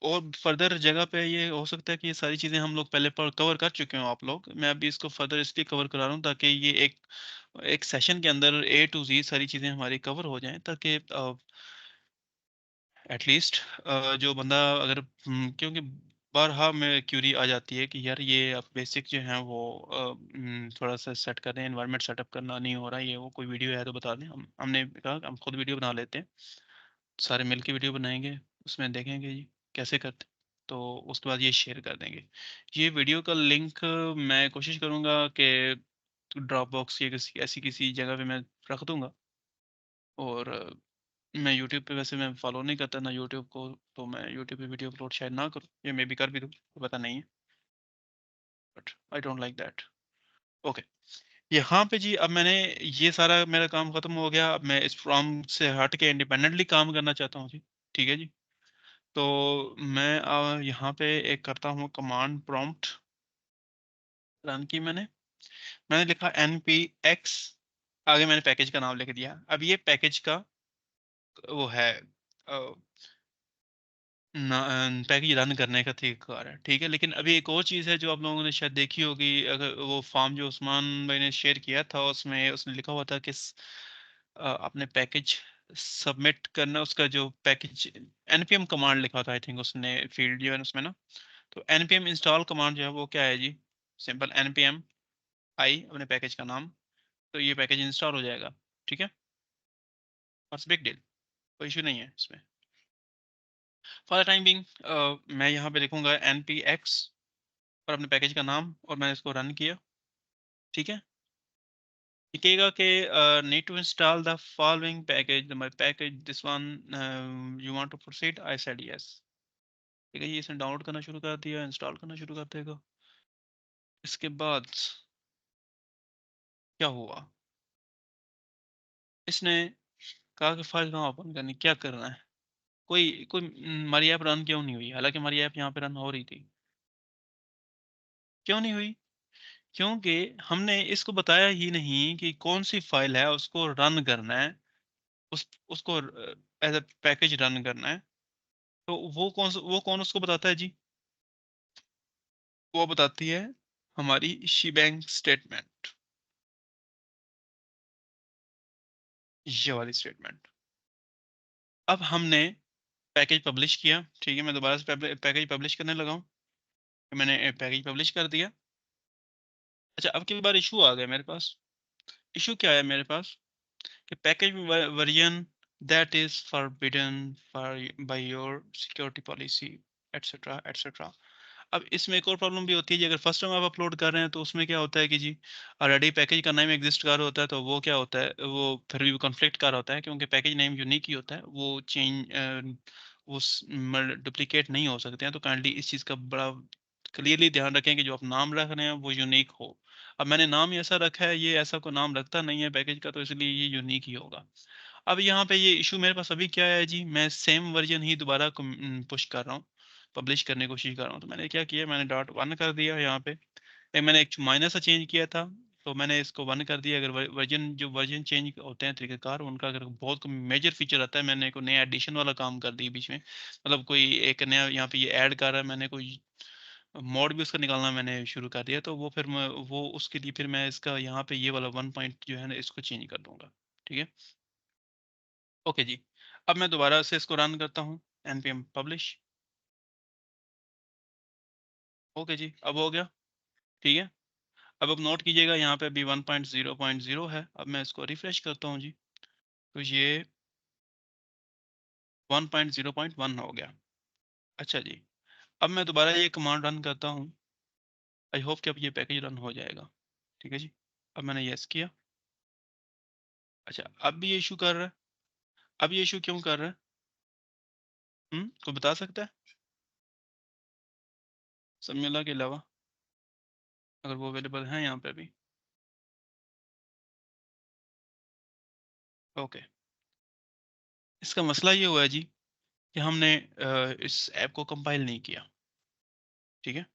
A: और फर्दर जगह पे ये हो सकता है कि ये सारी चीज़ें हम लोग पहले पर कवर कर चुके हो आप लोग, मैं अभी इसको फर्दर इसलिए कवर करा रहा हूँ ताकि ये एक एक सेशन के अंदर A to Z सारी चीज़ें हमारी कवर हो जाएं, ताकि एटलीस्ट जो बंदा अगर क्योंकि बारहा में क्यूरी आ जाती है कि यार ये आप बेसिक जो हैं वो थोड़ा सा सेट कर दें, एनवायरनमेंट सेटअप करना नहीं हो रहा, ये वो कोई वीडियो है तो बता दें, हमने कहा हम खुद वीडियो बना लेते हैं, सारे मिल के वीडियो बनाएंगे, उसमें देखेंगे जी कैसे करते, तो उसके बाद ये शेयर कर देंगे। ये वीडियो का लिंक मैं कोशिश करूँगा कि ड्रॉप बॉक्स या किसी ऐसी किसी जगह पे मैं रख दूँगा, और मैं यूट्यूब पे वैसे मैं फॉलो नहीं करता ना यूट्यूब को, तो मैं यूट्यूब पे वीडियो अपलोड शायद ना करूँ, या मे बी कर भी दूँ, तो पता नहीं है, but I don't like that. Okay, यहाँ पे जी अब मैंने ये सारा मेरा काम खत्म हो गया। अब मैं इस प्रॉम्प्ट से हट के इंडिपेंडेंटली काम करना चाहता हूँ जी। ठीक है जी, तो मैं यहाँ पे एक करता हूँ कमांड प्रॉम्प्ट रन की मैंने मैंने लिखा npx, आगे मैंने पैकेज का नाम लिख दिया। अब ये पैकेज का वो है पैकेज रन करने का तरीका है। ठीक है, लेकिन अभी एक और चीज़ है जो आप लोगों ने शायद देखी होगी, अगर वो फॉर्म जो उस्मान भाई ने शेयर किया था उसमें उसने लिखा हुआ था कि आपने पैकेज सबमिट करना, उसका जो पैकेज npm कमांड लिखा था, आई थिंक उसने फील्ड जो है उसमें ना, तो npm इंस्टॉल कमांड जो है वो क्या है जी, सिंपल npm आई अपने पैकेज का नाम, तो ये पैकेज इंस्टॉल हो जाएगा। ठीक है, बस बिग डील, कोई इशू नहीं है इसमें। फॉर द टाइम बिंग मैं यहाँ पे लिखूंगा npx और अपने पैकेज का नाम, और मैंने इसको रन किया। ठीक है, ये कहेगा कि need to install the following package, my package this one, you want to proceed, I said yes. ठीक है, ये इसने डाउनलोड करना शुरू कर दिया, इंस्टॉल करना शुरू कर देगा। इसके बाद क्या हुआ, इसने कहा कि फाइल कहाँ ओपन करनी, क्या करना है, कोई कोई हमारी ऐप रन क्यों नहीं हुई, हालांकि हमारी ऐप यहाँ पे रन हो रही थी, क्यों नहीं हुई, क्योंकि हमने इसको बताया ही नहीं कि कौन सी फाइल है उसको रन करना है, उसको एज अ पैकेज रन करना है। तो वो कौन उसको बताता है जी, वो बताती है हमारी शीबैंग स्टेटमेंट, ये वाली स्टेटमेंट। अब हमने पैकेज पब्लिश किया। ठीक है, मैं दोबारा से पैकेज पब्लिश करने लगा हूँ, मैंने पैकेज पब्लिश कर दिया। अच्छा, अब की बार इशू आ गया मेरे पास। इशू क्या है मेरे पास कि package version that is forbidden by your security policy etcetera etcetera. अब इसमें एक और प्रॉब्लम भी होती है जी, अगर फर्स्ट टाइम आप अपलोड कर रहे हैं तो उसमें क्या होता है कि जी ऑलरेडी पैकेज का नेम एग्जिस्ट कर रहा होता है, तो वो क्या होता है, वो फिर भी कॉन्फ्लिक्ट कर होता है, क्योंकि पैकेज नेम यूनिक ही होता है, वो चेंज वो डुप्लीकेट नहीं हो सकते हैं। तो काइंडली इस चीज़ का बड़ा क्लियरली ध्यान रखें कि जो आप नाम रख रहे हैं वो यूनिक हो। अब मैंने नाम ऐसा रखा है, ये ऐसा कोई नाम रखता नहीं है पैकेज का, तो इसलिए ये यूनिक ही होगा। अब यहाँ पे ये इशू मेरे पास अभी क्या है जी, मैं सेम वर्जन ही दोबारा पुश कर रहा हूँ, पब्लिश करने की कोशिश कर रहा हूँ। तो मैंने क्या किया, मैंने डॉट वन कर दिया यहाँ पे, मैंने एक माइनर सा चेंज किया था, तो मैंने इसको वन कर दिया। अगर वर्जन जो वर्जन चेंज होते हैं तरीकेकार, उनका अगर बहुत मेजर फीचर आता है, मैंने कोई नया एडिशन वाला काम कर दिया बीच में, मतलब कोई एक नया यहाँ पे ये ऐड कर रहा है, मैंने कोई मोड भी उसका निकालना मैंने शुरू कर दिया, तो वो फिर मैं वो उसके लिए फिर मैं इसका यहाँ पे ये वाला 1 पॉइंट जो है ना इसको चेंज कर दूंगा। ठीक है, ओके जी। अब मैं दोबारा से इसको रन करता हूँ, npm पब्लिश। ओके जी, अब हो गया। ठीक है, अब नोट कीजिएगा यहाँ पे अभी 1.0.0 है। अब मैं इसको रिफ्रेश करता हूँ जी, तो ये 1.0.1 हो गया। अच्छा जी, अब मैं दोबारा ये कमांड रन करता हूँ, आई होप कि अब ये पैकेज रन हो जाएगा। ठीक है जी, अब मैंने यस किया। अच्छा, अब भी ये इशू कर रहा है, अब ये इशू क्यों कर रहा है, कोई बता सकता है समीला के अलावा, अगर वो अवेलेबल है यहाँ पे भी। ओके, इसका मसला ये हुआ है जी कि हमने इस ऐप को कंपाइल नहीं किया। ठीक है,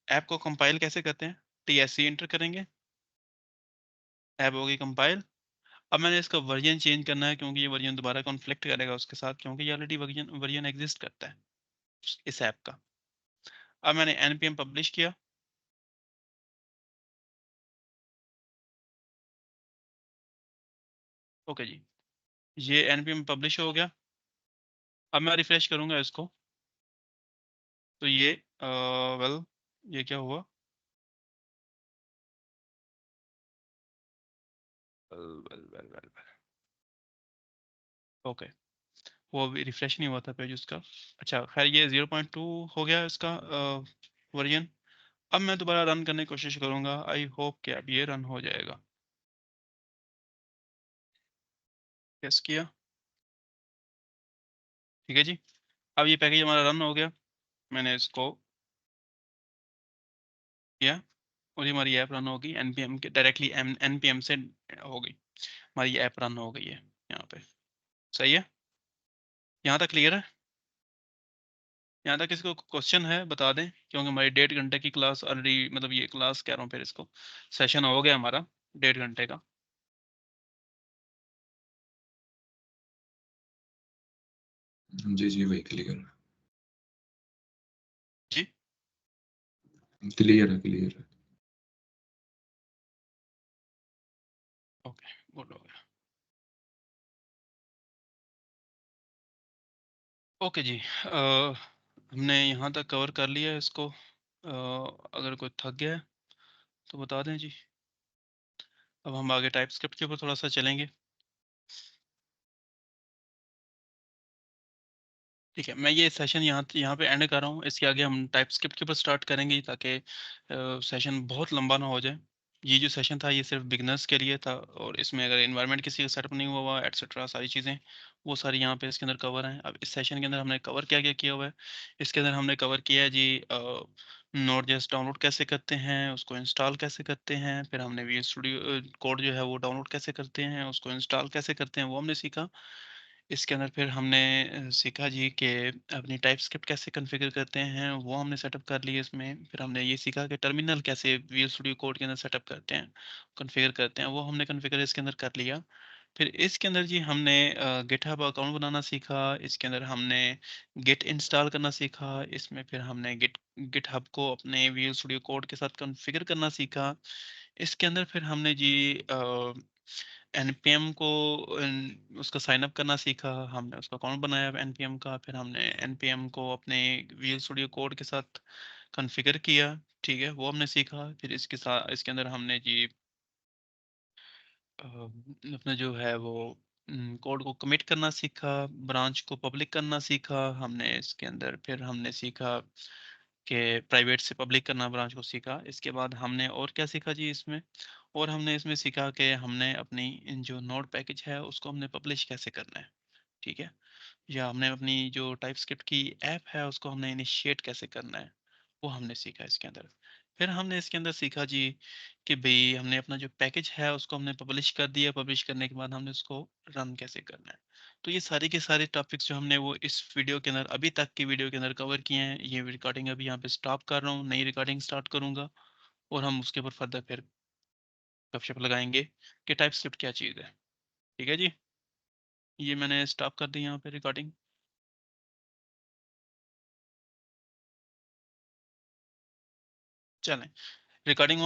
A: ऐप को कंपाइल कैसे करते हैं, TSC एंटर करेंगे, ऐप होगी कंपाइल। अब मैंने इसका वर्जन चेंज करना है, क्योंकि ये वर्जन दोबारा कॉन्फ्लिक्ट करेगा उसके साथ, क्योंकि ये ऑलरेडी वर्जन वर्जन एग्जिस्ट करता है इस ऐप का। अब मैंने npm पब्लिश किया। ओके जी, ये npm पब्लिश हो गया। अब मैं रिफ्रेश करूंगा इसको, तो ये वेल ये क्या हुआ, ओके, वो अभी रिफ्रेश नहीं हुआ था पेज उसका। अच्छा खैर, ये 0.2 हो गया इसका वर्जन। अब मैं दोबारा रन करने की कोशिश करूंगा, आई होप कि अब ये रन हो जाएगा। यस किया, ठीक है जी। अब ये पैकेज हमारा रन हो गया, मैंने इसको किया और ये हमारी ऐप रन होगी npm के डायरेक्टली npm से हो गई, हमारी ऐप रन हो गई है यहाँ पे। सही है, यहाँ तक क्लियर है? यहाँ तक किसी को क्वेश्चन है बता दें, क्योंकि हमारी 1.5 घंटे की क्लास ऑलरेडी, मतलब ये क्लास कह रहा हूँ, फिर इसको सेशन हो गया हमारा 1.5 घंटे का।
D: जी जी वही क्लियर
A: जी
D: है, क्लियर है, क्लियर है।
A: ओके, गुड हो गया। ओके जी, हमने यहाँ तक कवर कर लिया है इसको। अगर कोई थक गया है तो बता दें जी। अब हम आगे टाइप स्क्रिप्ट के ऊपर थोड़ा सा चलेंगे। ठीक है, मैं ये सेशन यहाँ पे एंड कर रहा हूँ, इसके आगे हम टाइप स्क्रिप्ट के ऊपर स्टार्ट करेंगे ताकि सेशन बहुत लंबा ना हो जाए। ये जो सेशन था ये सिर्फ बिगनर्स के लिए था, और इसमें अगर इन्वायरमेंट किसी का सेटअप नहीं हुआ हुआ एटसेट्रा सारी चीज़ें वो सारी यहाँ पे इसके अंदर कवर हैं। अब इस सेशन के अंदर हमने कवर क्या क्या किया हुआ है, इसके अंदर हमने कवर किया है जी नोट जेएस डाउनलोड कैसे करते हैं, उसको इंस्टॉल कैसे करते हैं, फिर हमने वी स्टूडियो कोड जो है वो डाउनलोड कैसे करते हैं, उसको इंस्टॉल कैसे करते हैं वो हमने सीखा। इसके अंदर फिर हमने सीखा जी कि अपनी टाइप स्क्रिप्ट कैसे कॉन्फ़िगर करते हैं, वो हमने सेटअप कर लिया इसमें। फिर हमने ये सीखा कि टर्मिनल कैसे विजुअल स्टूडियो कोड के अंदर सेटअप करते हैं, कॉन्फ़िगर करते हैं, वो हमने कॉन्फ़िगर इसके अंदर कर लिया। फिर इसके अंदर जी हमने गिटहब अकाउंट बनाना सीखा, इसके अंदर हमने गिट इंस्टॉल करना सीखा, इसमें फिर हमने गिटहब को अपने विजुअल स्टूडियो कोड के साथ कॉन्फ़िगर करना सीखा। इसके अंदर फिर हमने जी एनपीएम को उसका साइन अप करना सीखा, हमने उसका अकाउंट बनाया एनपीएम का, फिर हमने एनपीएम को अपने विजुअल स्टूडियो कोड के साथ कॉन्फ़िगर किया, ठीक है, वो हमने सीखा। फिर इसके साथ इसके अंदर हमने जी अपना जो है वो कोड को कमिट करना सीखा, ब्रांच को पब्लिक करना सीखा हमने। इसके अंदर फिर हमने सीखा कि प्राइवेट से पब्लिक करना ब्रांच को सीखा। इसके बाद हमने और क्या सीखा जी इसमें, और हमने इसमें सीखा कि हमने अपनी जो नोड पैकेज है उसको हमने पब्लिश कैसे करना है, ठीक है, या हमने अपनी जो टाइप स्क्रिप्ट की ऐप है उसको हमने इनिशिएट कैसे करना है, वो हमने सीखा इसके अंदर। फिर हमने इसके अंदर सीखा जी कि भाई हमने अपना जो पैकेज है उसको हमने पब्लिश कर दिया, पब्लिश करने के बाद हमने उसको रन कैसे करना है। तो ये सारे के सारे टॉपिक्स जो हमने वो इस वीडियो के अंदर, अभी तक की वीडियो के अंदर कवर किए हैं। ये रिकॉर्डिंग अभी यहाँ पे स्टॉप कर रहा हूँ, नई रिकॉर्डिंग स्टार्ट करूँगा और हम उसके ऊपर फर्दर फिर गपशप लगाएंगे कि टाइप स्क्रिप्ट क्या चीज़ है। ठीक है जी, ये मैंने स्टॉप कर दी यहाँ पे रिकॉर्डिंग। चलें, रिकॉर्डिंग